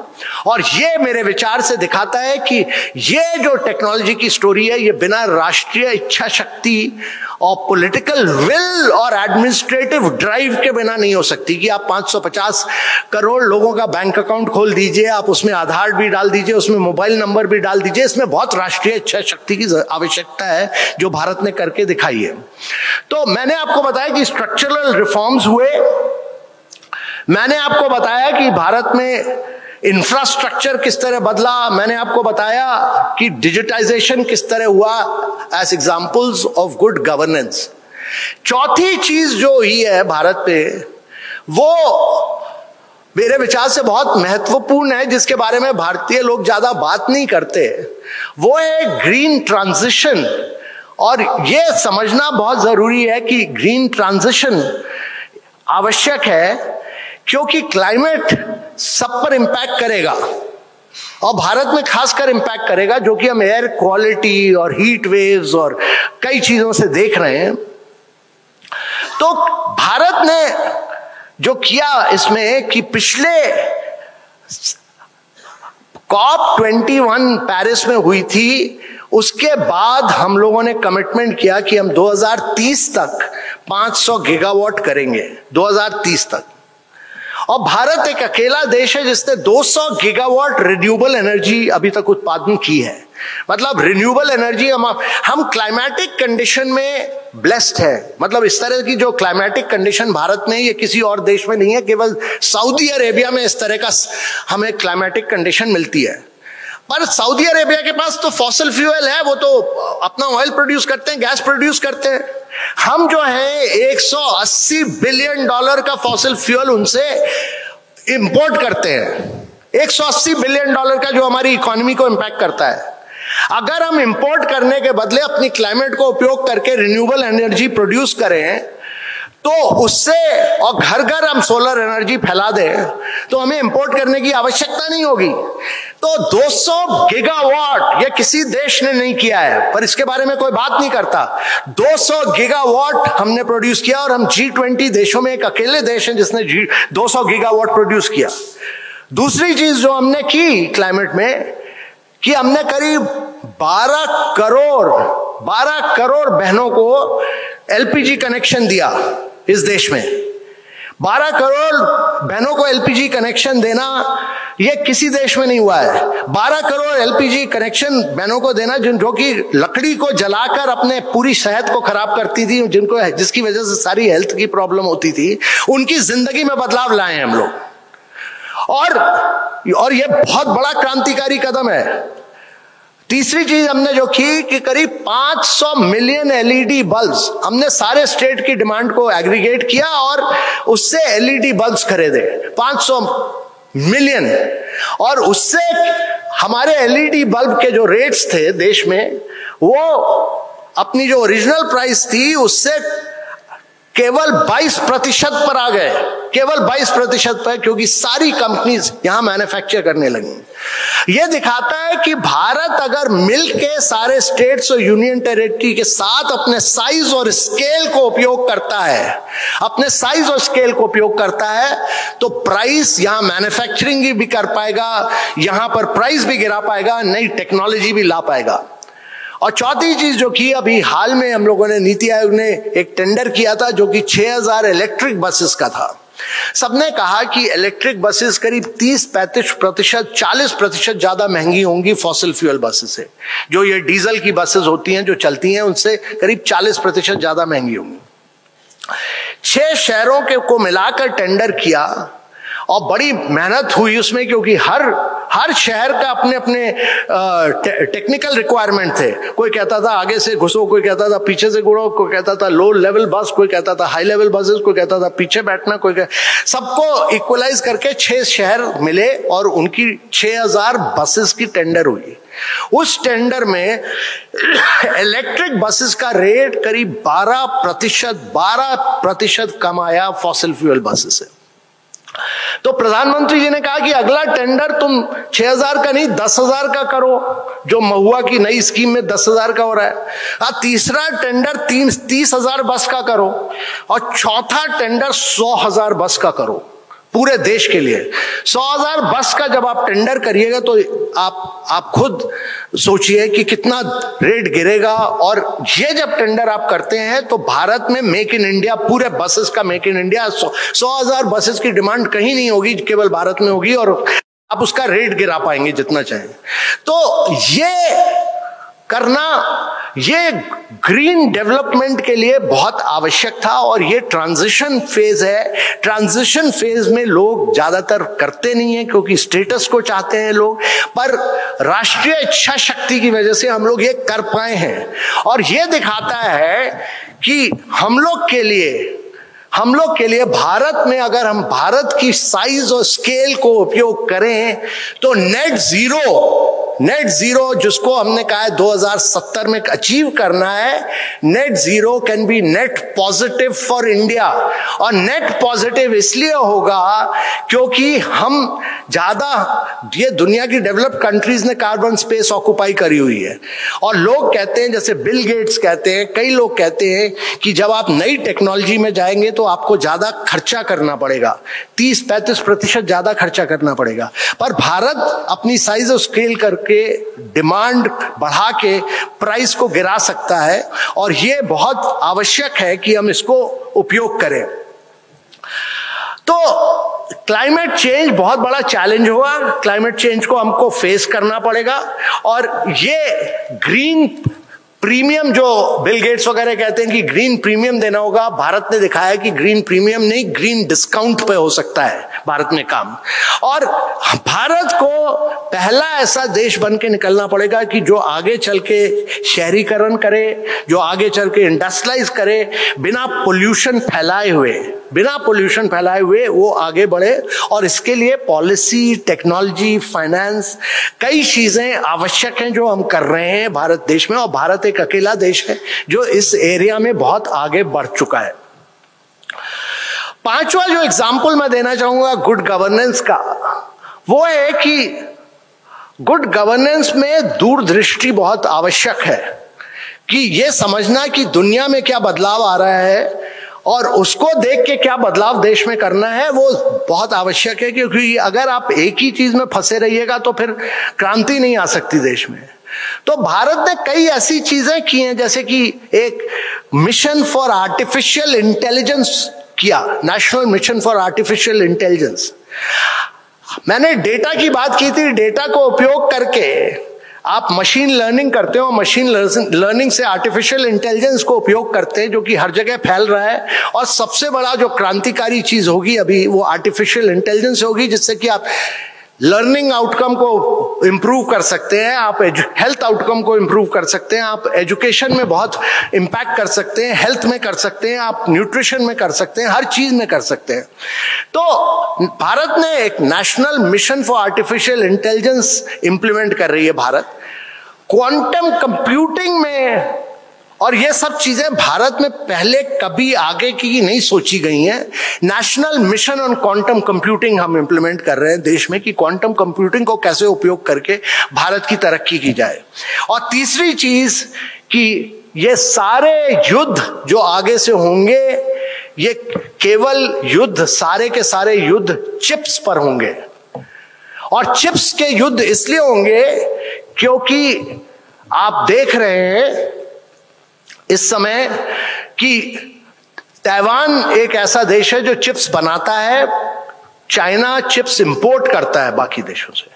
और ये मेरे विचार से दिखाता है कि ये जो टेक्नोलॉजी की स्टोरी है, ये बिना राष्ट्रीय इच्छा शक्ति और पॉलिटिकल विल और एडमिनिस्ट्रेटिव ड्राइव के बिना नहीं हो सकती। कि आप 550 करोड़ लोगों का बैंक अकाउंट खोल दीजिए, आप उसमें आधार भी डाल दीजिए, उसमें मोबाइल नंबर भी डाल दीजिए, इसमें बहुत राष्ट्रीय इच्छा शक्ति की आवश्यकता है, जो भारत ने करके दिखाई है। तो मैंने आपको बताया कि स्ट्रक्चरल रिफॉर्म्स हुए, मैंने आपको बताया कि भारत में इंफ्रास्ट्रक्चर किस तरह बदला, मैंने आपको बताया कि डिजिटाइजेशन किस तरह हुआ as examples of good governance. चौथी चीज जो हुई है भारत पे, वो मेरे विचार से बहुत महत्वपूर्ण है, जिसके बारे में भारतीय लोग ज्यादा बात नहीं करते, वो है ग्रीन ट्रांजिशन। और ये समझना बहुत जरूरी है कि ग्रीन ट्रांजिशन आवश्यक है, क्योंकि क्लाइमेट सब पर इंपैक्ट करेगा और भारत में खासकर इंपैक्ट करेगा, जो कि हम एयर क्वालिटी और हीट वेव्स और कई चीजों से देख रहे हैं। तो भारत ने जो किया इसमें कि पिछले COP21 पेरिस में हुई थी, उसके बाद हम लोगों ने कमिटमेंट किया कि हम 2030 तक 500 गीगावाट करेंगे, 2030 तक। और भारत एक अकेला देश है जिसने 200 गीगावाट रिन्यूएबल एनर्जी अभी तक उत्पादन की है। मतलब रिन्यूएबल एनर्जी हम क्लाइमेटिक कंडीशन में ब्लेस्ड है। मतलब इस तरह की जो क्लाइमेटिक कंडीशन भारत में, ये किसी और देश में नहीं है, केवल सऊदी अरेबिया में इस तरह का हमें क्लाइमेटिक कंडीशन मिलती है। पर सऊदी अरेबिया के पास तो फॉसिल फ्यूल है, वो तो अपना ऑयल प्रोड्यूस करते हैं, गैस प्रोड्यूस करते हैं। हम जो है $180 बिलियन का फॉसिल फ्यूल उनसे इंपोर्ट करते हैं। $180 बिलियन का जो हमारी इकोनॉमी को इंपैक्ट करता है। अगर हम इंपोर्ट करने के बदले अपनी क्लाइमेट को उपयोग करके रिन्यूएबल एनर्जी प्रोड्यूस करें तो उससे, और घर घर हम सोलर एनर्जी फैला दें, तो हमें इंपोर्ट करने की आवश्यकता नहीं होगी। तो 200 गीगावाट ये किसी देश ने नहीं किया है, पर इसके बारे में कोई बात नहीं करता। 200 गीगावाट हमने प्रोड्यूस किया और हम G20 देशों में एक अकेले देश हैं जिसने 200 गीगावाट प्रोड्यूस किया। दूसरी चीज जो हमने की क्लाइमेट में, कि हमने करीब 12 करोड़ बहनों को एलपीजी कनेक्शन दिया इस देश में। 12 करोड़ बहनों को एलपीजी कनेक्शन देना ये किसी देश में नहीं हुआ है। 12 करोड़ एलपीजी कनेक्शन बहनों को देना जो कि लकड़ी को जलाकर अपने पूरी सेहत को खराब करती थी, जिसकी वजह से सारी हेल्थ की प्रॉब्लम होती थी, उनकी जिंदगी में बदलाव लाए हैं हम लोग। और ये बहुत बड़ा क्रांतिकारी कदम है। तीसरी चीज हमने जो की कि करीब 500 मिलियन एलईडी बल्ब्स हमने सारे स्टेट की डिमांड को एग्रीगेट किया और उससे एलईडी बल्ब्स खरीदे 500 मिलियन। और उससे हमारे एलईडी बल्ब के जो रेट्स थे देश में, वो अपनी जो ओरिजिनल प्राइस थी उससे केवल 22% पर आ गए, केवल 22% पर, क्योंकि सारी कंपनीज यहां मैन्युफैक्चर करने लगी। यह दिखाता है कि भारत अगर मिलके सारे स्टेट्स और यूनियन टेरिटरी के साथ अपने साइज और स्केल को उपयोग करता है, अपने साइज और स्केल को उपयोग करता है, तो प्राइस यहां मैन्युफैक्चरिंग भी कर पाएगा, यहां पर प्राइस भी गिरा पाएगा, नई टेक्नोलॉजी भी ला पाएगा। और चौथी चीज जो की अभी हाल में हम लोगों ने, नीति आयोग ने एक टेंडर किया था जो कि 6000 इलेक्ट्रिक बसेस का था। सबने कहा कि इलेक्ट्रिक बसेस करीब 30-35%, 40% ज्यादा महंगी होंगी फॉसिल फ्यूल बसेस से। जो ये डीजल की बसेस होती हैं जो चलती हैं उनसे करीब 40% ज्यादा महंगी होंगी। 6 शहरों के को मिलाकर टेंडर किया और बड़ी मेहनत हुई उसमें, क्योंकि हर शहर का अपने अपने टेक्निकल रिक्वायरमेंट थे। कोई कहता था आगे से घुसो, कोई कहता था पीछे से घुसो, कोई कहता था लो लेवल बस, कोई कहता था हाई लेवल बसेस, कोई कहता था पीछे बैठना, सबको इक्वलाइज करके 6 शहर मिले और उनकी 6000 बसेस की टेंडर हुई। उस टेंडर में इलेक्ट्रिक बसेस का रेट करीब 12% कम आया फॉसिल फ्यूल बसेस से। तो प्रधानमंत्री जी ने कहा कि अगला टेंडर तुम 6000 का नहीं 10,000 का करो, जो महुआ की नई स्कीम में 10,000 का हो रहा है। तीसरा टेंडर 30,000 बस का करो और चौथा टेंडर 100,000 बस का करो पूरे देश के लिए। 100,000 बस का जब आप टेंडर करिएगा तो आप खुद सोचिए कि कितना रेट गिरेगा। और ये जब टेंडर आप करते हैं तो भारत में मेक इन इंडिया, पूरे बसेस का मेक इन इंडिया, 100,000 बसेस की डिमांड कहीं नहीं होगी, केवल भारत में होगी और आप उसका रेट गिरा पाएंगे जितना चाहें। तो ये करना, ये ग्रीन डेवलपमेंट के लिए बहुत आवश्यक था और ये ट्रांजिशन फेज है। ट्रांजिशन फेज में लोग ज्यादातर करते नहीं है क्योंकि स्टेटस को चाहते हैं लोग, पर राष्ट्रीय इच्छा शक्ति की वजह से हम लोग ये कर पाए हैं। और ये दिखाता है कि हम लोग के लिए भारत में अगर हम भारत की साइज और स्केल को उपयोग करें तो नेट जीरो जिसको हमने कहा है 2070 में अचीव करना है, net zero can be net positive for India. और नेट पॉजिटिव इसलिए होगा क्योंकि हम ये दुनिया की डेवलप्ड कंट्रीज ने कार्बन स्पेस ऑक्युपाई करी हुई है। और लोग कहते हैं, जैसे बिल गेट्स कहते हैं, कई लोग कहते हैं कि जब आप नई टेक्नोलॉजी में जाएंगे तो आपको ज्यादा खर्चा करना पड़ेगा, 30-35% ज्यादा खर्चा करना पड़ेगा। पर भारत अपनी साइज और स्केल करके डिमांड बढ़ा के प्राइस को गिरा सकता है और यह बहुत आवश्यक है कि हम इसको उपयोग करें। तो क्लाइमेट चेंज बहुत बड़ा चैलेंज होगा, क्लाइमेट चेंज को हमको फेस करना पड़ेगा। और ये ग्रीन प्रीमियम जो बिल गेट्स वगैरह कहते हैं कि ग्रीन प्रीमियम देना होगा, भारत ने दिखाया कि ग्रीन प्रीमियम नहीं, ग्रीन डिस्काउंट पे हो सकता है भारत में काम। और भारत को पहला ऐसा देश बन के निकलना पड़ेगा कि जो आगे चल के शहरीकरण करे, जो आगे चल के इंडस्ट्रियलाइज करे, बिना पोल्यूशन फैलाए हुए वो आगे बढ़े। और इसके लिए पॉलिसी, टेक्नोलॉजी, फाइनेंस, कई चीजें आवश्यक हैं जो हम कर रहे हैं भारत देश में। और भारत एक अकेला देश है जो इस एरिया में बहुत आगे बढ़ चुका है। पांचवा जो एग्जाम्पल मैं देना चाहूंगा गुड गवर्नेंस का, वो है कि गुड गवर्नेंस में दूरदृष्टि बहुत आवश्यक है, कि यह समझना कि दुनिया में क्या बदलाव आ रहा है और उसको देख के क्या बदलाव देश में करना है, वो बहुत आवश्यक है। क्योंकि अगर आप एक ही चीज में फंसे रहिएगा तो फिर क्रांति नहीं आ सकती देश में। तो भारत ने कई ऐसी चीजें की हैं, जैसे कि एक मिशन फॉर आर्टिफिशियल इंटेलिजेंस किया, national mission for artificial intelligence. मैंने डेटा की बात की थी, डेटा को उपयोग करके आप मशीन लर्निंग करते हो, मशीन लर्निंग से आर्टिफिशियल इंटेलिजेंस को उपयोग करते हैं जो कि हर जगह फैल रहा है। और सबसे बड़ा जो क्रांतिकारी चीज होगी अभी वो आर्टिफिशियल इंटेलिजेंस होगी, जिससे कि आप लर्निंग आउटकम को इंप्रूव कर सकते हैं, आप हेल्थ आउटकम को इंप्रूव कर सकते हैं, आप एजुकेशन में बहुत इंपैक्ट कर सकते हैं, हेल्थ में कर सकते हैं, आप न्यूट्रिशन में कर सकते हैं, हर चीज में कर सकते हैं। तो भारत ने एक national mission for artificial intelligence implement कर रही है भारत, क्वांटम कंप्यूटिंग में। और ये सब चीजें भारत में पहले कभी आगे की नहीं सोची गई हैं। National mission on quantum computing हम इंप्लीमेंट कर रहे हैं देश में, कि क्वांटम कंप्यूटिंग को कैसे उपयोग करके भारत की तरक्की की जाए। और तीसरी चीज कि ये सारे युद्ध जो आगे से होंगे, ये केवल युद्ध, सारे के सारे युद्ध चिप्स पर होंगे। और चिप्स के युद्ध इसलिए होंगे क्योंकि आप देख रहे हैं इस समय कि ताइवान एक ऐसा देश है जो चिप्स बनाता है, चाइना चिप्स इंपोर्ट करता है बाकी देशों से।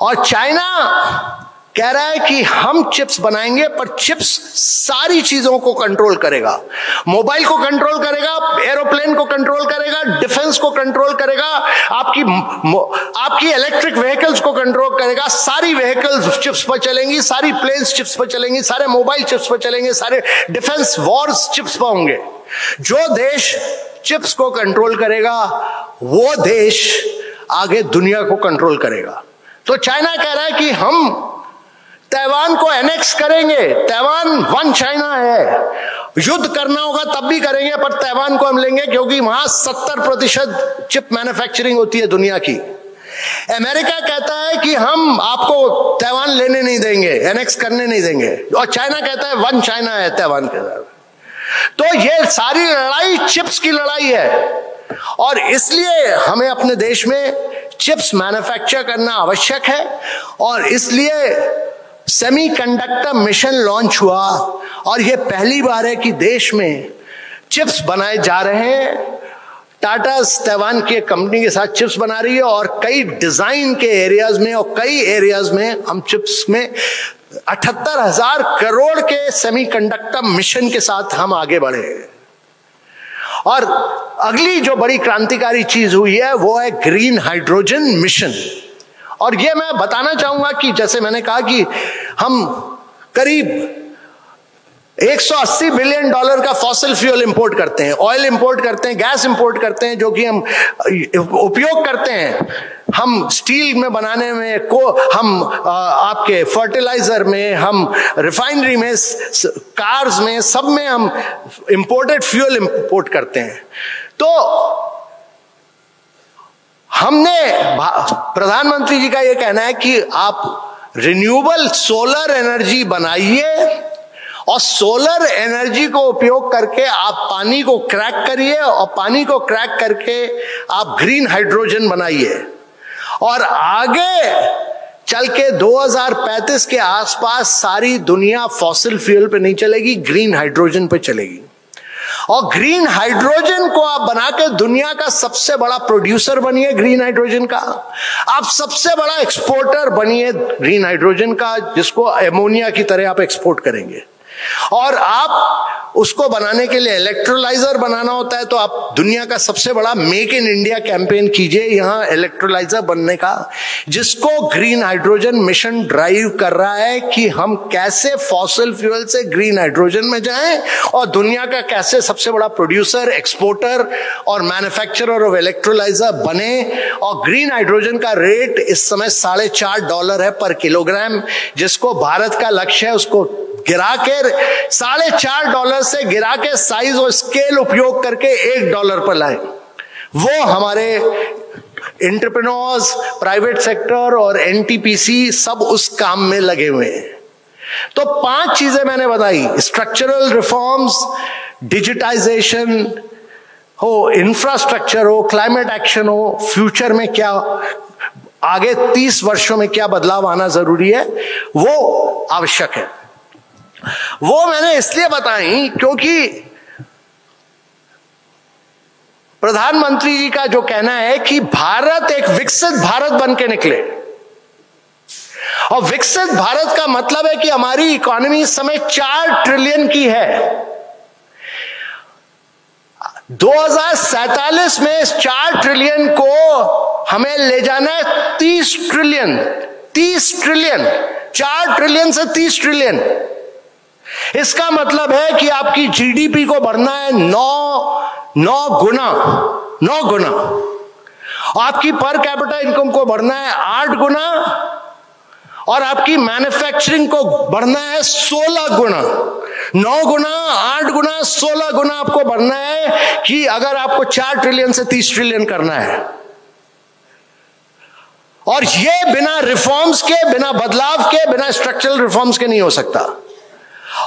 और चाइना कह रहा है कि हम चिप्स बनाएंगे, पर चिप्स सारी चीजों को कंट्रोल करेगा, मोबाइल को कंट्रोल करेगा, एरोप्लेन को कंट्रोल करेगा, डिफेंस को कंट्रोल करेगा, आपकी इलेक्ट्रिक व्हीकल्स को कंट्रोल करेगा। सारी व्हीकल्स चिप्स पर चलेंगी, सारी प्लेन्स चिप्स पर चलेंगी, सारे मोबाइल चिप्स पर चलेंगे, सारे डिफेंस वॉर्स चिप्स पर होंगे। जो देश चिप्स को कंट्रोल करेगा वो देश आगे दुनिया को कंट्रोल करेगा। तो चाइना कह रहा है कि हम ताइवान को एनेक्स करेंगे, ताइवान वन चाइना है, युद्ध करना होगा तब भी करेंगे, पर ताइवान को हम लेंगे क्योंकि वहां 70% चिप मैन्युफैक्चरिंग होती है दुनिया की। अमेरिका कहता है कि हम आपको ताइवान लेने नहीं देंगे, एनेक्स करने नहीं देंगे, और चाइना कहता है वन चाइना है ताइवान के साथ। तो ये सारी लड़ाई चिप्स की लड़ाई है, और इसलिए हमें अपने देश में चिप्स मैन्युफैक्चर करना आवश्यक है। और इसलिए सेमीकंडक्टर मिशन लॉन्च हुआ, और यह पहली बार है कि देश में चिप्स बनाए जा रहे हैं। टाटा ताइवान की कंपनी के साथ चिप्स बना रही है, और कई डिजाइन के एरियाज में और कई एरियाज में हम चिप्स में 78,000 करोड़ के सेमीकंडक्टर मिशन के साथ हम आगे बढ़े। और अगली जो बड़ी क्रांतिकारी चीज हुई है वो है ग्रीन हाइड्रोजन मिशन। और ये मैं बताना चाहूंगा कि जैसे मैंने कहा कि हम करीब $180 बिलियन का फॉसिल फ्यूल इंपोर्ट करते हैं, ऑयल इंपोर्ट करते हैं, गैस इंपोर्ट करते हैं, जो कि हम उपयोग करते हैं। हम स्टील में बनाने में हम आपके फर्टिलाइजर में, हम रिफाइनरी में, कार्स में, सब में हम इंपोर्टेड फ्यूल इंपोर्ट करते हैं। तो हमने, प्रधानमंत्री जी का यह कहना है कि आप रिन्यूएबल सोलर एनर्जी बनाइए और सोलर एनर्जी को उपयोग करके आप पानी को क्रैक करिए और पानी को क्रैक करके आप ग्रीन हाइड्रोजन बनाइए। और आगे चल के 2035 के आसपास सारी दुनिया फॉसिल फ्यूल पे नहीं चलेगी, ग्रीन हाइड्रोजन पे चलेगी। और ग्रीन हाइड्रोजन को आप बना के दुनिया का सबसे बड़ा प्रोड्यूसर बनिए ग्रीन हाइड्रोजन का, आप सबसे बड़ा एक्सपोर्टर बनिए ग्रीन हाइड्रोजन का, जिसको अमोनिया की तरह आप एक्सपोर्ट करेंगे। और आप उसको बनाने के लिए इलेक्ट्रोलाइजर बनाना होता है, तो आप दुनिया का सबसे बड़ा मेक इन इंडिया कैंपेन कीजिए यहां इलेक्ट्रोलाइजर बनने का, जिसको ग्रीन हाइड्रोजन मिशन ड्राइव कर रहा है कि हम कैसे फॉसिल फ्यूल से ग्रीन हाइड्रोजन में जाएं और दुनिया का कैसे सबसे बड़ा प्रोड्यूसर, एक्सपोर्टर और मैन्युफैक्चरर ऑफ इलेक्ट्रोलाइजर बने। और ग्रीन हाइड्रोजन का रेट इस समय $4.5 है पर किलोग्राम, जिसको भारत का लक्ष्य है उसको गिरा के $4.5 से गिरा के साइज और स्केल उपयोग करके $1 पर लाए। वो हमारे एंटरप्रेन्योर्स, प्राइवेट सेक्टर और एनटीपीसी सब उस काम में लगे हुए हैं। तो 5 चीजें मैंने बताई, स्ट्रक्चरल रिफॉर्म्स, डिजिटाइजेशन हो, इंफ्रास्ट्रक्चर हो, क्लाइमेट एक्शन हो, फ्यूचर में क्या आगे 30 वर्षों में क्या बदलाव आना जरूरी है, वो आवश्यक है। वो मैंने इसलिए बताई क्योंकि प्रधानमंत्री जी का जो कहना है कि भारत एक विकसित भारत बन के निकले, और विकसित भारत का मतलब है कि हमारी इकोनॉमी इस समय 4 ट्रिलियन की है। 2047 में इस 4 ट्रिलियन को हमें ले जाना है 30 ट्रिलियन। 30 ट्रिलियन, 4 ट्रिलियन से 30 ट्रिलियन। इसका मतलब है कि आपकी जीडीपी को बढ़ना है 9 गुना। आपकी पर कैपिटा इनकम को बढ़ना है 8 गुना, और आपकी मैन्युफैक्चरिंग को बढ़ना है 16 गुना। 9 गुना, 8 गुना, 16 गुना आपको बढ़ना है कि अगर आपको 4 ट्रिलियन से 30 ट्रिलियन करना है। और ये बिना रिफॉर्म्स के, बिना बदलाव के, बिना स्ट्रक्चरल रिफॉर्म्स के नहीं हो सकता।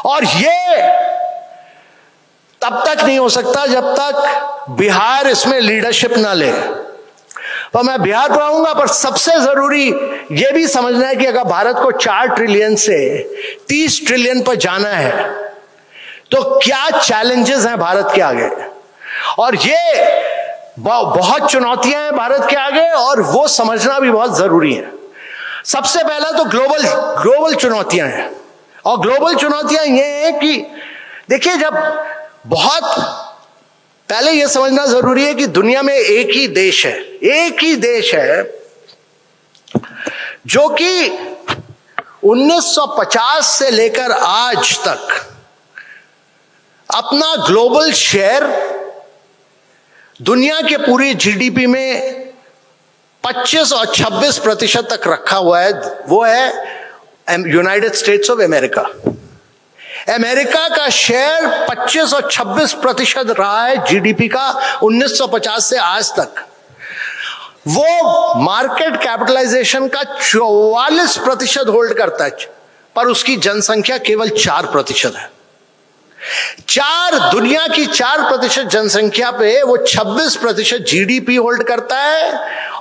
और ये तब तक नहीं हो सकता जब तक बिहार इसमें लीडरशिप ना ले। तो मैं बिहार पर आऊंगा, पर सबसे जरूरी यह भी समझना है कि अगर भारत को 4 ट्रिलियन से 30 ट्रिलियन पर जाना है तो क्या चैलेंजेस हैं भारत के आगे। और ये बहुत चुनौतियां हैं भारत के आगे, और वो समझना भी बहुत जरूरी है। सबसे पहला तो ग्लोबल चुनौतियां हैं। और ग्लोबल चुनौतियां ये हैं कि देखिए, जब बहुत पहले यह समझना जरूरी है कि दुनिया में एक ही देश है जो कि 1950 से लेकर आज तक अपना ग्लोबल शेयर दुनिया के पूरी जीडीपी में 25 और 26% तक रखा हुआ है। वो है United states of America. America का शेयर 25 और 26% रहा है जीडीपी का 1950 से आज तक। वो मार्केट कैपिटलाइजेशन का 44% होल्ड करता है, पर उसकी जनसंख्या केवल 4% है। दुनिया की 4% जनसंख्या पे वो 26% जीडीपी होल्ड करता है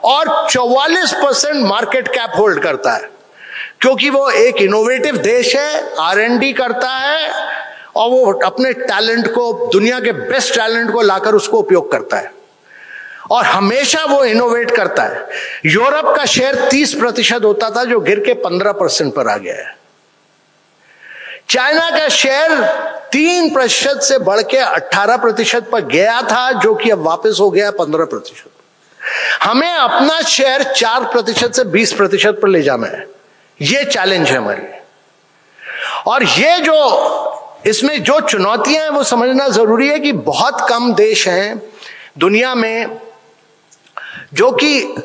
और 44% मार्केट कैप होल्ड करता है, क्योंकि वो एक इनोवेटिव देश है, R&D करता है और वो अपने टैलेंट को, दुनिया के बेस्ट टैलेंट को लाकर उसको उपयोग करता है और हमेशा वो इनोवेट करता है। यूरोप का शेयर 30% होता था, जो गिर के 15% पर आ गया है। चाइना का शेयर 3% से बढ़ के 18% पर गया था, जो कि अब वापस हो गया 15%। हमें अपना शेयर 4% से 20% पर ले जाना है। ये चैलेंज है हमारी। और ये जो इसमें जो चुनौतियां हैं वो समझना जरूरी है कि बहुत कम देश हैं दुनिया में जो कि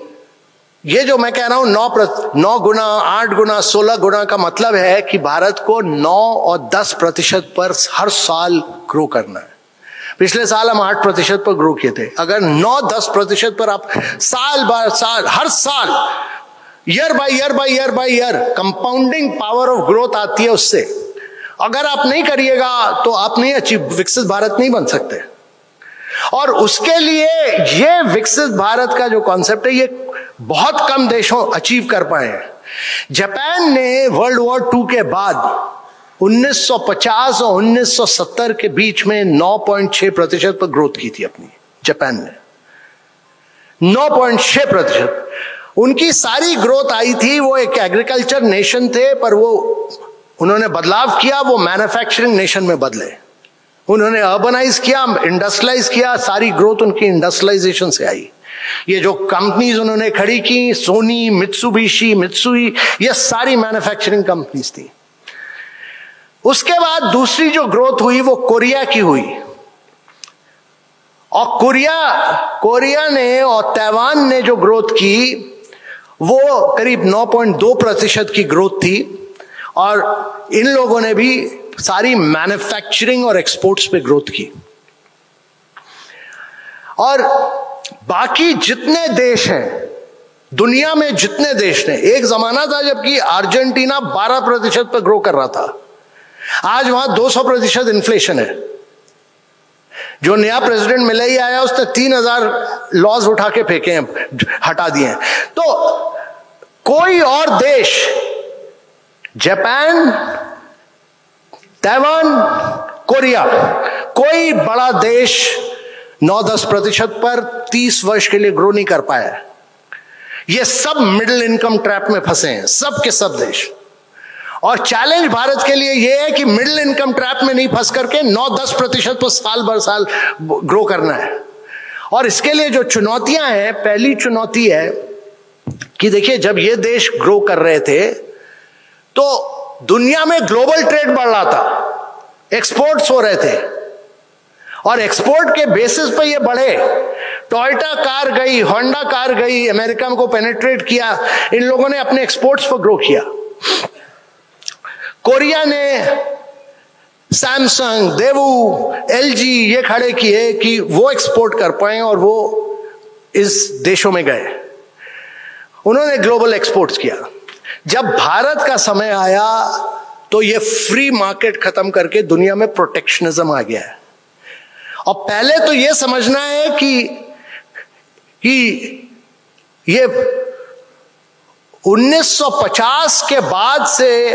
ये जो मैं कह रहा हूं 9 गुना, 8 गुना, 16 गुना का मतलब है कि भारत को 9 और 10% पर हर साल ग्रो करना है। पिछले साल हम 8% पर ग्रो किए थे। अगर 9-10% पर आप साल बार साल, हर साल, year by year by year by year compounding power of growth आती है उससे। अगर आप नहीं करिएगा तो आप नहीं अचीव, विकसित भारत नहीं बन सकते। और उसके लिए ये विकसित भारत का जो कॉन्सेप्ट है ये बहुत कम देशों अचीव कर पाए हैं। जापान ने वर्ल्ड वॉर 2 के बाद 1950 और 1970 के बीच में 9.6% पर ग्रोथ की थी अपनी। जापान ने 9.6%। उनकी सारी ग्रोथ आई थी, वो एक एग्रीकल्चर नेशन थे, पर वो उन्होंने बदलाव किया, वो मैन्युफैक्चरिंग नेशन में बदले। उन्होंने अर्बनाइज किया, इंडस्ट्रियलाइज किया, सारी ग्रोथ उनकी इंडस्ट्रियलाइजेशन से आई। ये जो कंपनीज उन्होंने खड़ी की, सोनी, मित्सुबिशी, मित्सुई, ये सारी मैन्युफैक्चरिंग कंपनीज थी। उसके बाद दूसरी जो ग्रोथ हुई वो कोरिया की हुई। और कोरिया ने और ताइवान ने जो ग्रोथ की वो करीब 9.2% की ग्रोथ थी। और इन लोगों ने भी सारी मैन्युफैक्चरिंग और एक्सपोर्ट्स पे ग्रोथ की। और बाकी जितने देश हैं दुनिया में, जितने देश ने, एक जमाना था जबकि अर्जेंटीना 12% पर ग्रो कर रहा था। आज वहां 200% इन्फ्लेशन है। जो नया प्रेसिडेंट मिला ही आया उसने 3000 लॉज उठा के फेंके हैं, हटा दिए हैं। तो कोई और देश, जापान, ताइवान, कोरिया, कोई बड़ा देश 9-10% पर 30 वर्ष के लिए ग्रो नहीं कर पाया। ये सब मिडिल इनकम ट्रैप में फंसे हैं, सब के सब देश। और चैलेंज भारत के लिए यह है कि मिडिल इनकम ट्रैप में नहीं फंस करके 9-10% पर साल भर साल ग्रो करना है। और इसके लिए जो चुनौतियां हैं, पहली चुनौती है कि देखिए, जब ये देश ग्रो कर रहे थे तो दुनिया में ग्लोबल ट्रेड बढ़ रहा था, एक्सपोर्ट्स हो रहे थे, और एक्सपोर्ट के बेसिस पे ये बढ़े। टोयोटा कार गई, होंडा कार गई, अमेरिका को पेनिट्रेट किया, इन लोगों ने अपने एक्सपोर्ट्स पर ग्रो किया। कोरिया ने सैमसंग, देवू, एलजी ये खड़े किए कि वो एक्सपोर्ट कर पाए और वो इस देशों में गए, उन्होंने ग्लोबल एक्सपोर्ट्स किया। जब भारत का समय आया तो ये फ्री मार्केट खत्म करके दुनिया में प्रोटेक्शनिज्म आ गया है। और पहले तो ये समझना है कि ये 1950 के बाद से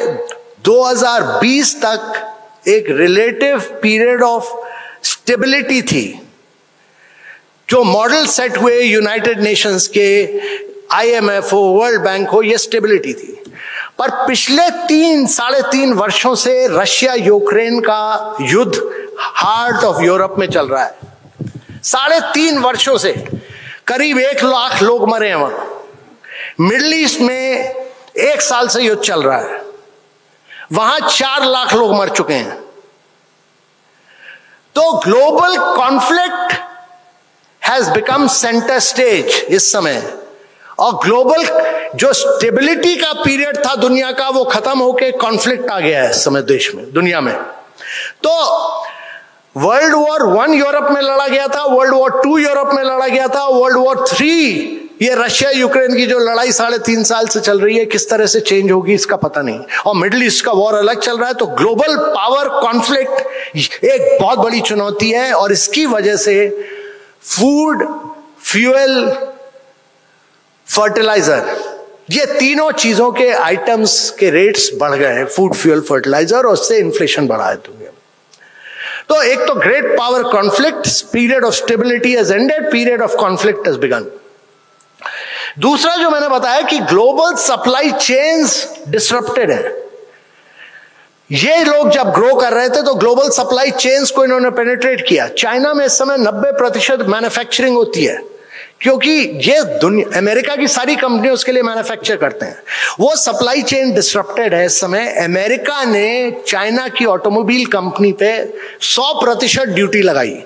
2020 तक एक रिलेटिव पीरियड ऑफ स्टेबिलिटी थी। जो मॉडल सेट हुए यूनाइटेड नेशंस के, IMF हो, वर्ल्ड बैंक हो, ये स्टेबिलिटी थी। पर पिछले 3-3.5 वर्षों से रशिया यूक्रेन का युद्ध हार्ट ऑफ यूरोप में चल रहा है। 3.5 वर्षों से करीब 1 लाख लोग मरे हैं वहां। मिडिल ईस्ट में 1 साल से युद्ध चल रहा है, वहां 4 लाख लोग मर चुके हैं। तो global conflict has become centre stage इस समय। और ग्लोबल जो स्टेबिलिटी का पीरियड था दुनिया का, वो खत्म होके कॉन्फ्लिक्ट आ गया है इस समय देश में, दुनिया में। तो वर्ल्ड वॉर 1 यूरोप में लड़ा गया था, वर्ल्ड वॉर 2 यूरोप में लड़ा गया था, वर्ल्ड वॉर 3 ये रशिया यूक्रेन की जो लड़ाई 3.5 साल से चल रही है, किस तरह से चेंज होगी इसका पता नहीं। और मिडिल ईस्ट का वॉर अलग चल रहा है। तो ग्लोबल पावर कॉन्फ्लिक्ट एक बहुत बड़ी चुनौती है। और इसकी वजह से फूड, फ्यूल, फर्टिलाइजर, ये तीनों चीजों के आइटम्स के रेट्स बढ़ गए हैं, फूड, फ्यूल, फर्टिलाइजर, और उससे इन्फ्लेशन बढ़ा है दुनिया में। तो एक तो great power conflict, period of stability has ended, period of conflict has begin. दूसरा जो मैंने बताया कि ग्लोबल सप्लाई चेन्स डिसरप्टेड है। ये लोग जब ग्रो कर रहे थे तो ग्लोबल सप्लाई चेन्स को इन्होंने पेनिट्रेट किया। चाइना में इस समय 90% मैन्युफैक्चरिंग होती है, क्योंकि ये दुनिया, अमेरिका की सारी कंपनियां उसके लिए मैन्युफैक्चर करते हैं। वो सप्लाई चेन डिसरप्टेड है इस समय। अमेरिका ने चाइना की ऑटोमोबाइल कंपनी पे 100% ड्यूटी लगाई,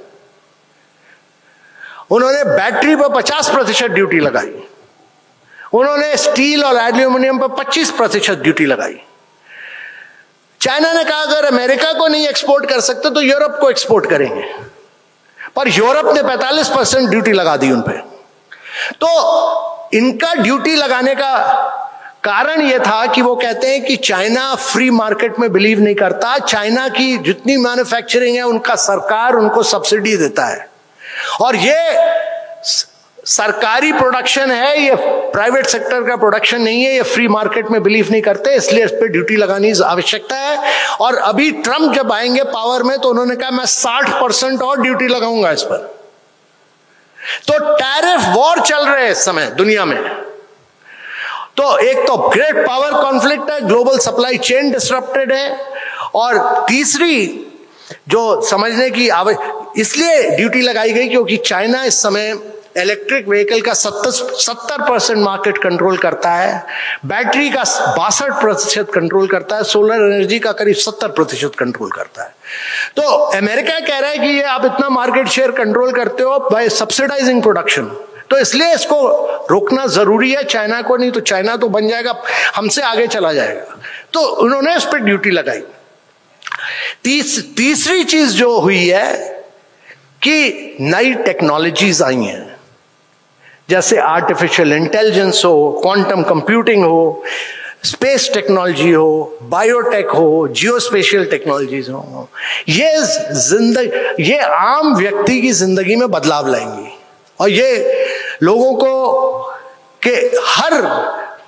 उन्होंने बैटरी पर 50% ड्यूटी लगाई, उन्होंने स्टील और एल्यूमिनियम पर 25% ड्यूटी लगाई। चाइना ने कहा अगर अमेरिका को नहीं एक्सपोर्ट कर सकते तो यूरोप को एक्सपोर्ट करेंगे, पर यूरोप ने 45% ड्यूटी लगा दी उन पे। तो इनका ड्यूटी लगाने का कारण यह था कि वो कहते हैं कि चाइना फ्री मार्केट में बिलीव नहीं करता, चाइना की जितनी मैन्युफैक्चरिंग है उनका सरकार उनको सब्सिडी देता है, और ये सरकारी प्रोडक्शन है, ये प्राइवेट सेक्टर का प्रोडक्शन नहीं है, ये फ्री मार्केट में बिलीव नहीं करते, इसलिए इस पर ड्यूटी लगानी आवश्यकता है। और अभी ट्रंप जब आएंगे पावर में तो उन्होंने कहा मैं 60% और ड्यूटी लगाऊंगा इस पर। तो टैरिफ वॉर चल रहे हैं इस समय दुनिया में। तो एक तो ग्रेट पावर कॉन्फ्लिक्ट है, ग्लोबल सप्लाई चेन डिसरप्टेड है, और तीसरी जो समझने की इसलिए ड्यूटी लगाई गई क्योंकि चाइना इस समय इलेक्ट्रिक व्हीकल का 70% मार्केट कंट्रोल करता है, बैटरी का 62% कंट्रोल करता है, सोलर एनर्जी का करीब 70% कंट्रोल करता है। तो अमेरिका कह रहा है कि ये आप इतना मार्केट शेयर कंट्रोल करते हो बाय सब्सिडाइजिंग प्रोडक्शन, तो इसलिए इसको रोकना जरूरी है चाइना को, नहीं तो चाइना तो बन जाएगा, हमसे आगे चला जाएगा। तो उन्होंने इस पर ड्यूटी लगाई। तीसरी चीज जो हुई है कि नई टेक्नोलॉजीज आई हैं, जैसे आर्टिफिशियल इंटेलिजेंस हो, क्वांटम कंप्यूटिंग हो, स्पेस टेक्नोलॉजी हो, बायोटेक हो, जियोस्पेशियल टेक्नोलॉजीज हो, ये आम व्यक्ति की जिंदगी में बदलाव लाएंगी, और ये लोगों को के हर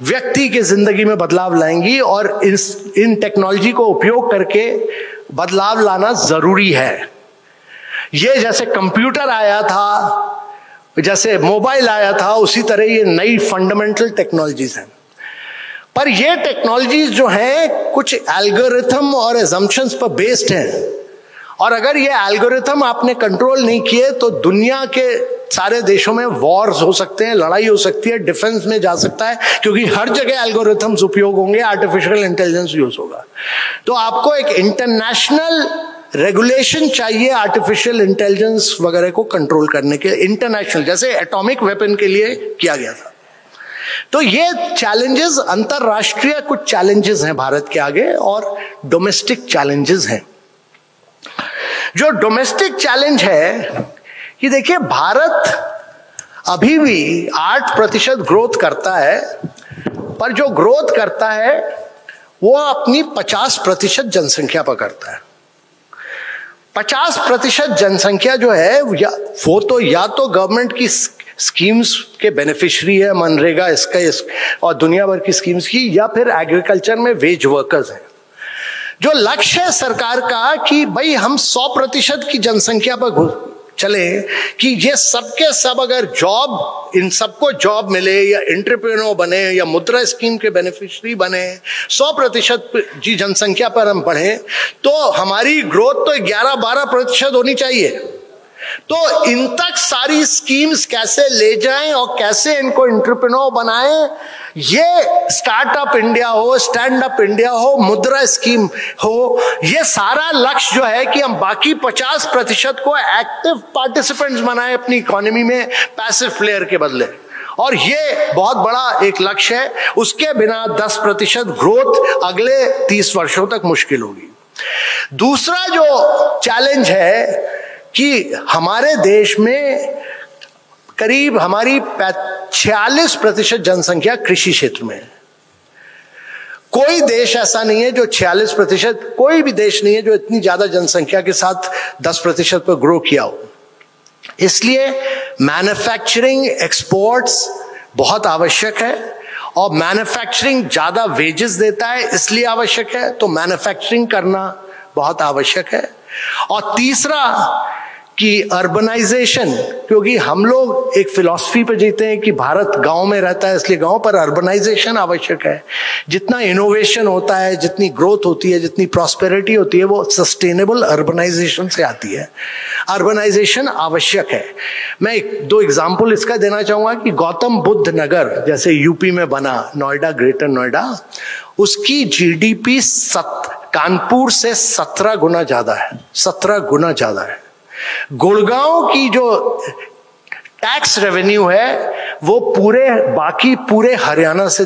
व्यक्ति की जिंदगी में बदलाव लाएंगी, और इन टेक्नोलॉजी को उपयोग करके बदलाव लाना जरूरी है। ये जैसे कंप्यूटर आया था, जैसे मोबाइल आया था, उसी तरह ये नई फंडामेंटल टेक्नोलॉजीज हैं। पर ये टेक्नोलॉजीज जो हैं कुछ एल्गोरिथम और एजम्पशंस पर बेस्ड हैं, और अगर ये एल्गोरिथम आपने कंट्रोल नहीं किए तो दुनिया के सारे देशों में वॉर्स हो सकते हैं, लड़ाई हो सकती है, डिफेंस में जा सकता है, क्योंकि हर जगह एल्गोरिथम्स उपयोग होंगे, आर्टिफिशियल इंटेलिजेंस यूज होगा। तो आपको एक इंटरनेशनल रेगुलेशन चाहिए आर्टिफिशियल इंटेलिजेंस वगैरह को कंट्रोल करने के, इंटरनेशनल, जैसे एटॉमिक वेपन के लिए किया गया था। तो ये चैलेंजेस, अंतरराष्ट्रीय कुछ चैलेंजेस हैं भारत के आगे, और डोमेस्टिक चैलेंजेस हैं। जो डोमेस्टिक चैलेंज है कि देखिए, भारत अभी भी 8% ग्रोथ करता है, पर जो ग्रोथ करता है वो अपनी 50% जनसंख्या पर करता है। 50% जनसंख्या जो है वो तो या तो गवर्नमेंट की स्कीम्स के बेनिफिशियरी है, मनरेगा इसका और दुनिया भर की स्कीम्स की, या फिर एग्रीकल्चर में वेज वर्कर्स हैं। जो लक्ष्य है सरकार का कि भाई हम 100% की जनसंख्या पर चले, कि ये सबके सब अगर जॉब, इन सबको जॉब मिले, या एंटरप्रेन्योर बने, या मुद्रा स्कीम के बेनिफिशियरी बने, 100% जी जनसंख्या पर हम बढ़े, तो हमारी ग्रोथ तो 11-12% होनी चाहिए। तो इन तक सारी स्कीम्स कैसे ले जाएं और कैसे इनको एंटरप्रेन्योर बनाएं, ये स्टार्टअप इंडिया हो, स्टैंड अप इंडिया हो, मुद्रा स्कीम हो, ये सारा लक्ष्य जो है कि हम बाकी 50% को एक्टिव पार्टिसिपेंट्स बनाएं अपनी इकोनॉमी में, पैसिव प्लेयर के बदले। और ये बहुत बड़ा एक लक्ष्य है, उसके बिना 10% ग्रोथ अगले 30 वर्षों तक मुश्किल होगी। दूसरा जो चैलेंज है कि हमारे देश में करीब हमारी 46% जनसंख्या कृषि क्षेत्र में है। कोई देश ऐसा नहीं है जो 46%, कोई भी देश नहीं है जो इतनी ज्यादा जनसंख्या के साथ 10% पर ग्रो किया हो। इसलिए मैन्युफैक्चरिंग, एक्सपोर्ट्स बहुत आवश्यक है, और मैन्युफैक्चरिंग ज्यादा वेजेस देता है इसलिए आवश्यक है, तो मैन्युफैक्चरिंग करना बहुत आवश्यक है। और तीसरा कि अर्बनाइजेशन, क्योंकि हम लोग एक फिलॉसफी पे जीते हैं कि भारत गांव में रहता है, इसलिए गांव पर अर्बनाइजेशन आवश्यक है। जितना इनोवेशन होता है, जितनी ग्रोथ होती है, जितनी प्रॉस्पेरिटी होती है, वो सस्टेनेबल अर्बनाइजेशन से आती है। अर्बनाइजेशन आवश्यक है। मैं दो एग्जाम्पल इसका देना चाहूंगा कि गौतम बुद्ध नगर जैसे यूपी में बना, नोएडा, ग्रेटर नोएडा, उसकी जीडीपी कानपुर से 17 गुना ज्यादा है, 17 गुना ज्यादा है। गुड़गांव की जो टैक्स रेवेन्यू है वो बाकी पूरे हरियाणा से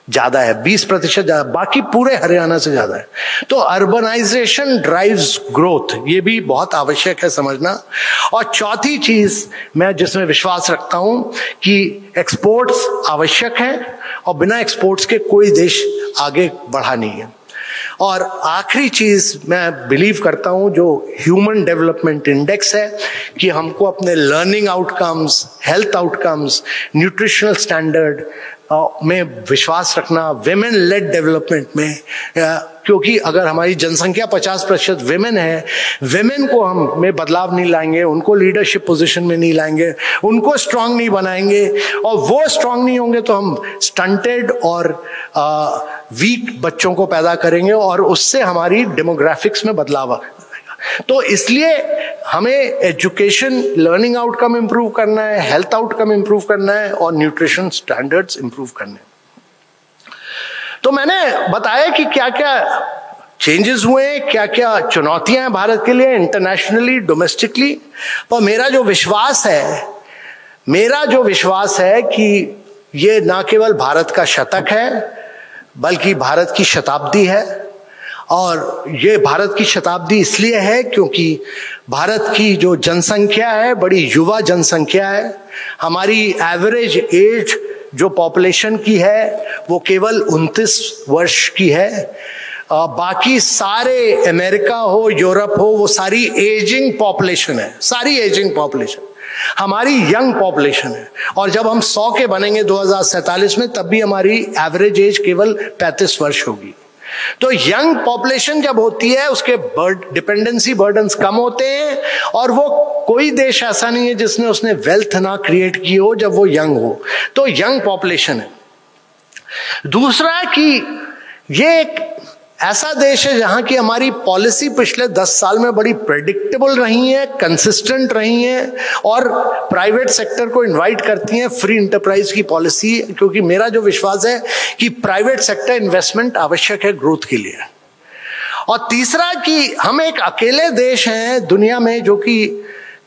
ज्यादा है, 20% ज्यादा, बाकी पूरे हरियाणा से ज्यादा है। तो अर्बनाइजेशन ड्राइव्स ग्रोथ, ये भी बहुत आवश्यक है समझना। और चौथी चीज मैं जिसमें विश्वास रखता हूं कि एक्सपोर्ट्स आवश्यक है और बिना एक्सपोर्ट्स के कोई देश आगे बढ़ा नहीं है। और आखिरी चीज मैं बिलीव करता हूं जो ह्यूमन डेवलपमेंट इंडेक्स है, कि हमको अपने learning outcomes, health outcomes, nutritional standard में विश्वास रखना, विमेन लेड डेवलपमेंट में, क्योंकि अगर हमारी जनसंख्या 50% विमेन है, विमेन को हम में बदलाव नहीं लाएंगे, उनको लीडरशिप पोजीशन में नहीं लाएंगे, उनको स्ट्रांग नहीं बनाएंगे, और वो स्ट्रांग नहीं होंगे तो हम स्टंटेड और वीक बच्चों को पैदा करेंगे और उससे हमारी डेमोग्राफिक्स में बदलाव आएगा। तो इसलिए हमें एजुकेशन, लर्निंग आउटकम इंप्रूव करना है, हेल्थ आउटकम इंप्रूव करना है और न्यूट्रिशन स्टैंडर्ड्स इंप्रूव करने हैं। तो मैंने बताया कि क्या क्या चेंजेस हुए हैं, क्या क्या चुनौतियां हैं भारत के लिए, इंटरनेशनली, डोमेस्टिकली। पर मेरा जो विश्वास है कि ये ना केवल भारत का शतक है बल्कि भारत की शताब्दी है। और ये भारत की शताब्दी इसलिए है क्योंकि भारत की जो जनसंख्या है बड़ी युवा जनसंख्या है। हमारी एवरेज एज जो पॉपुलेशन की है वो केवल 29 वर्ष की है। बाकी सारे अमेरिका हो, यूरोप हो, वो सारी एजिंग पॉपुलेशन है, सारी एजिंग पॉपुलेशन। हमारी यंग पॉपुलेशन है और जब हम 100 के बनेंगे 2047 में, तब भी हमारी एवरेज एज केवल 35 वर्ष होगी। तो यंग पॉपुलेशन जब होती है उसके डिपेंडेंसी बर्डन्स कम होते हैं, और वो कोई देश ऐसा नहीं है जिसने उसने वेल्थ ना क्रिएट की हो जब वो यंग हो। तो यंग पॉपुलेशन है। दूसरा कि ये एक ऐसा देश है जहां की हमारी पॉलिसी पिछले 10 साल में बड़ी प्रेडिक्टेबल रही है, कंसिस्टेंट रही है और प्राइवेट सेक्टर को इनवाइट करती हैं, फ्री एंटरप्राइज की पॉलिसी। क्योंकि मेरा जो विश्वास है कि प्राइवेट सेक्टर इन्वेस्टमेंट आवश्यक है ग्रोथ के लिए। और तीसरा कि हम एक अकेले देश हैं दुनिया में जो कि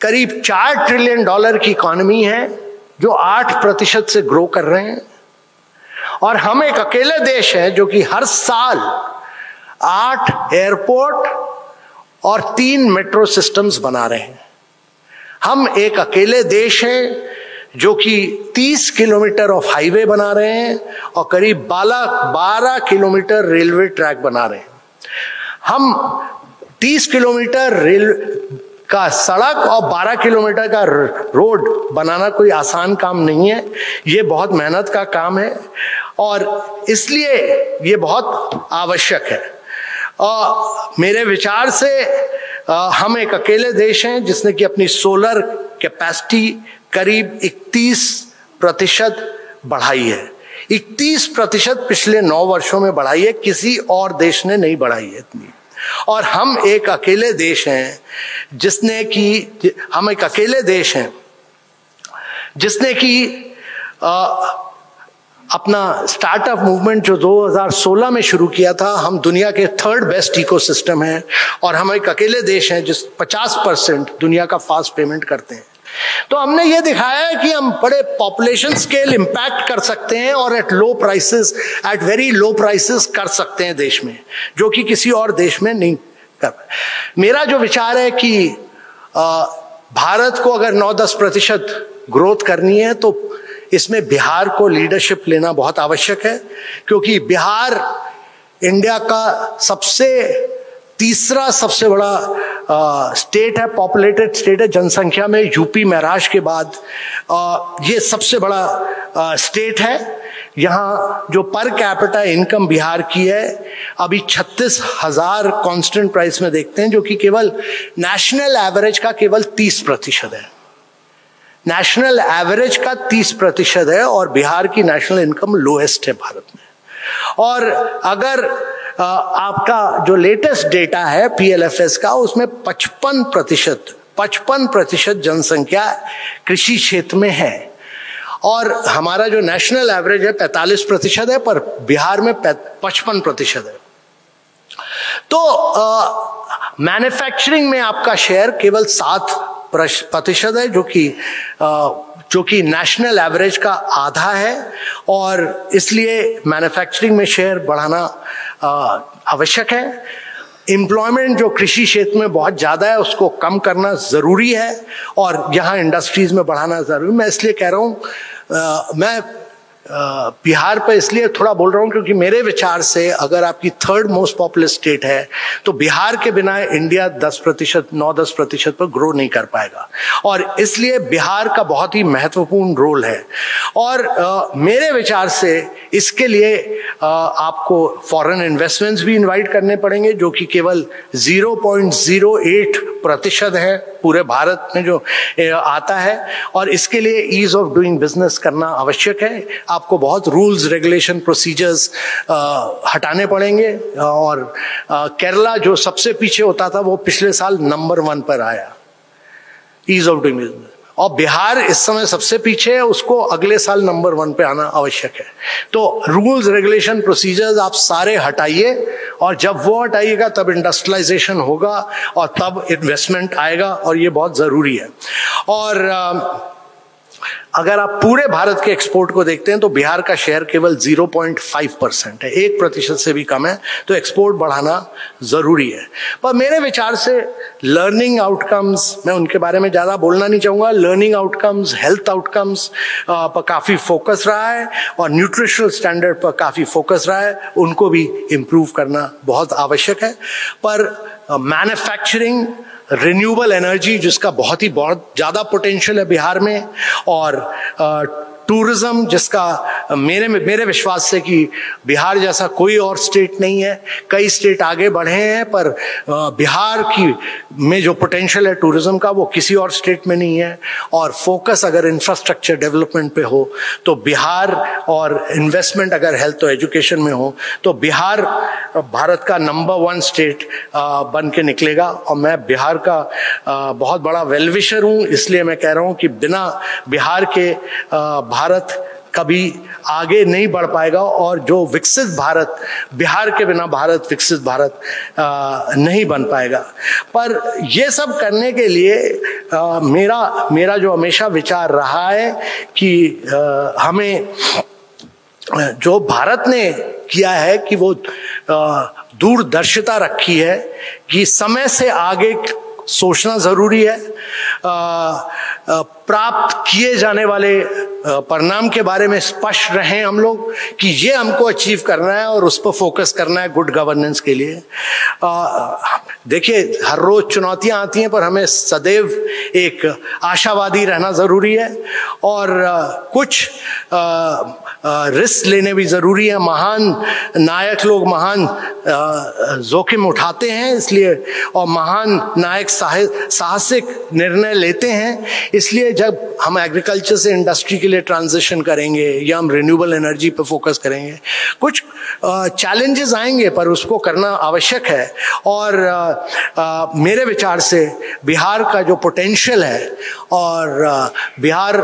करीब $4 ट्रिलियन की इकोनॉमी है, जो 8% से ग्रो कर रहे हैं। और हम एक अकेले देश हैं जो कि हर साल 8 एयरपोर्ट और 3 मेट्रो सिस्टम्स बना रहे हैं। हम एक अकेले देश हैं जो कि 30 किलोमीटर ऑफ हाईवे बना रहे हैं और करीब 12 किलोमीटर रेलवे ट्रैक बना रहे हैं। हम 30 किलोमीटर रेल का सड़क और 12 किलोमीटर का रोड बनाना कोई आसान काम नहीं है, ये बहुत मेहनत का काम है और इसलिए ये बहुत आवश्यक है। मेरे विचार से हम एक अकेले देश हैं जिसने कि अपनी सोलर कैपेसिटी करीब 31% बढ़ाई है। 31% पिछले 9 वर्षों में बढ़ाई है, किसी और देश ने नहीं बढ़ाई है इतनी। और हम एक अकेले देश हैं जिसने कि अपना स्टार्टअप मूवमेंट जो 2016 में शुरू किया था। हम दुनिया के 3rd बेस्ट इकोसिस्टम हैं और हम एक अकेले देश हैं जिस 50% दुनिया का फास्ट पेमेंट करते हैं। तो हमने ये दिखाया है कि हम बड़े पॉपुलेशन स्केल इंपैक्ट कर सकते हैं और एट वेरी लो प्राइसेस कर सकते हैं देश में, जो कि किसी और देश में नहीं कर। मेरा जो विचार है कि भारत को अगर 9-10% ग्रोथ करनी है तो इसमें बिहार को लीडरशिप लेना बहुत आवश्यक है, क्योंकि बिहार इंडिया का तीसरा सबसे बड़ा स्टेट है, पॉपुलेटेड स्टेट है जनसंख्या में, यूपी महाराष्ट्र के बाद ये सबसे बड़ा स्टेट है। यहाँ जो पर कैपिटा इनकम बिहार की है अभी 36,000 कांस्टेंट प्राइस में देखते हैं, जो कि केवल नेशनल एवरेज का केवल 30% है। नेशनल एवरेज का 30% है और बिहार की नेशनल इनकम लोएस्ट है भारत में। और अगर आपका जो लेटेस्ट डेटा है PLFS का, उसमें 55% जनसंख्या कृषि क्षेत्र में है और हमारा जो नेशनल एवरेज है 45% है, पर बिहार में 55% है। तो मैन्युफैक्चरिंग में आपका शेयर केवल 7% है, जो कि नेशनल एवरेज का आधा है और इसलिए मैन्युफैक्चरिंग में शेयर बढ़ाना आवश्यक है। एम्प्लॉयमेंट जो कृषि क्षेत्र में बहुत ज़्यादा है उसको कम करना ज़रूरी है और यहाँ इंडस्ट्रीज में बढ़ाना ज़रूरी। मैं इसलिए कह रहा हूँ, मैं बिहार पर इसलिए थोड़ा बोल रहा हूँ क्योंकि मेरे विचार से अगर आपकी 3rd मोस्ट पॉपुलस स्टेट है तो बिहार के बिना इंडिया 9-10% पर ग्रो नहीं कर पाएगा और इसलिए बिहार का बहुत ही महत्वपूर्ण रोल है। और मेरे विचार से इसके लिए आपको फॉरेन इन्वेस्टमेंट्स भी इनवाइट करने पड़ेंगे, जो कि केवल 0.08% है पूरे भारत में जो आता है और इसके लिए ईज ऑफ डूइंग बिजनेस करना आवश्यक है। आपको बहुत रूल्स, रेगुलेशन, प्रोसीजर्स हटाने पड़ेंगे और केरला जो सबसे पीछे होता था वो पिछले साल नंबर 1 पर आया ईज ऑफ डूइंग बिजनेस और बिहार इस समय सबसे पीछे है, उसको अगले साल नंबर 1 पे आना आवश्यक है। तो रूल्स, रेगुलेशन, प्रोसीजर्स आप सारे हटाइए और जब वो हटाइएगा तब इंडस्ट्रियलाइजेशन होगा और तब इन्वेस्टमेंट आएगा और ये बहुत ज़रूरी है। और अगर आप पूरे भारत के एक्सपोर्ट को देखते हैं तो बिहार का शेयर केवल 0.5% है, 1% से भी कम है, तो एक्सपोर्ट बढ़ाना जरूरी है। पर मेरे विचार से लर्निंग आउटकम्स, मैं उनके बारे में ज़्यादा बोलना नहीं चाहूँगा, लर्निंग आउटकम्स, हेल्थ आउटकम्स पर काफ़ी फोकस रहा है और न्यूट्रिशनल स्टैंडर्ड पर काफ़ी फोकस रहा है, उनको भी इम्प्रूव करना बहुत आवश्यक है। पर मैन्युफैक्चरिंग, रिन्यूएबल एनर्जी जिसका बहुत ज़्यादा पोटेंशियल है बिहार में और टूरिज्म जिसका मेरे विश्वास से कि बिहार जैसा कोई और स्टेट नहीं है। कई स्टेट आगे बढ़े हैं पर बिहार की में जो पोटेंशियल है टूरिज्म का वो किसी और स्टेट में नहीं है। और फोकस अगर इंफ्रास्ट्रक्चर डेवलपमेंट पे हो तो बिहार, और इन्वेस्टमेंट अगर हेल्थ और एजुकेशन में हो तो बिहार भारत का नंबर 1 स्टेट बन के निकलेगा। और मैं बिहार का बहुत बड़ा वेलविशर हूँ, इसलिए मैं कह रहा हूँ कि बिना बिहार के भारत कभी आगे नहीं बढ़ पाएगा और जो विकसित भारत, बिहार के बिना भारत विकसित भारत नहीं बन पाएगा। पर ये सब करने के लिए मेरा जो हमेशा विचार रहा है कि हमें जो भारत ने किया है कि वो दूरदर्शिता रखी है कि समय से आगे सोचना जरूरी है। प्राप्त किए जाने वाले परिणाम के बारे में स्पष्ट रहें हम लोग कि ये हमको अचीव करना है और उस पर फोकस करना है गुड गवर्नेंस के लिए। देखिए, हर रोज चुनौतियां आती हैं पर हमें सदैव एक आशावादी रहना जरूरी है और कुछ रिस्क लेने भी जरूरी है। महान नायक लोग महान जोखिम उठाते हैं इसलिए, और महान नायक साहसिक निर्णय लेते हैं। इसलिए जब हम एग्रीकल्चर से इंडस्ट्री के लिए ट्रांजिशन करेंगे या हम रिन्यूएबल एनर्जी पर फोकस करेंगे, कुछ चैलेंजेस आएंगे पर उसको करना आवश्यक है। और मेरे विचार से बिहार का जो पोटेंशियल है और बिहार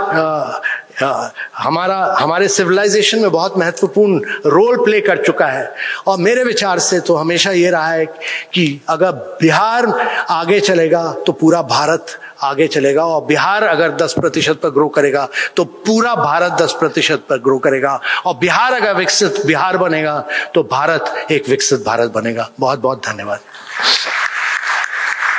हमारे सिविलाइजेशन में बहुत महत्वपूर्ण रोल प्ले कर चुका है। और मेरे विचार से तो हमेशा ये रहा है कि अगर बिहार आगे चलेगा तो पूरा भारत आगे चलेगा, और बिहार अगर 10% पर ग्रो करेगा तो पूरा भारत 10% पर ग्रो करेगा, और बिहार अगर विकसित बिहार बनेगा तो भारत एक विकसित भारत बनेगा। बहुत बहुत धन्यवाद।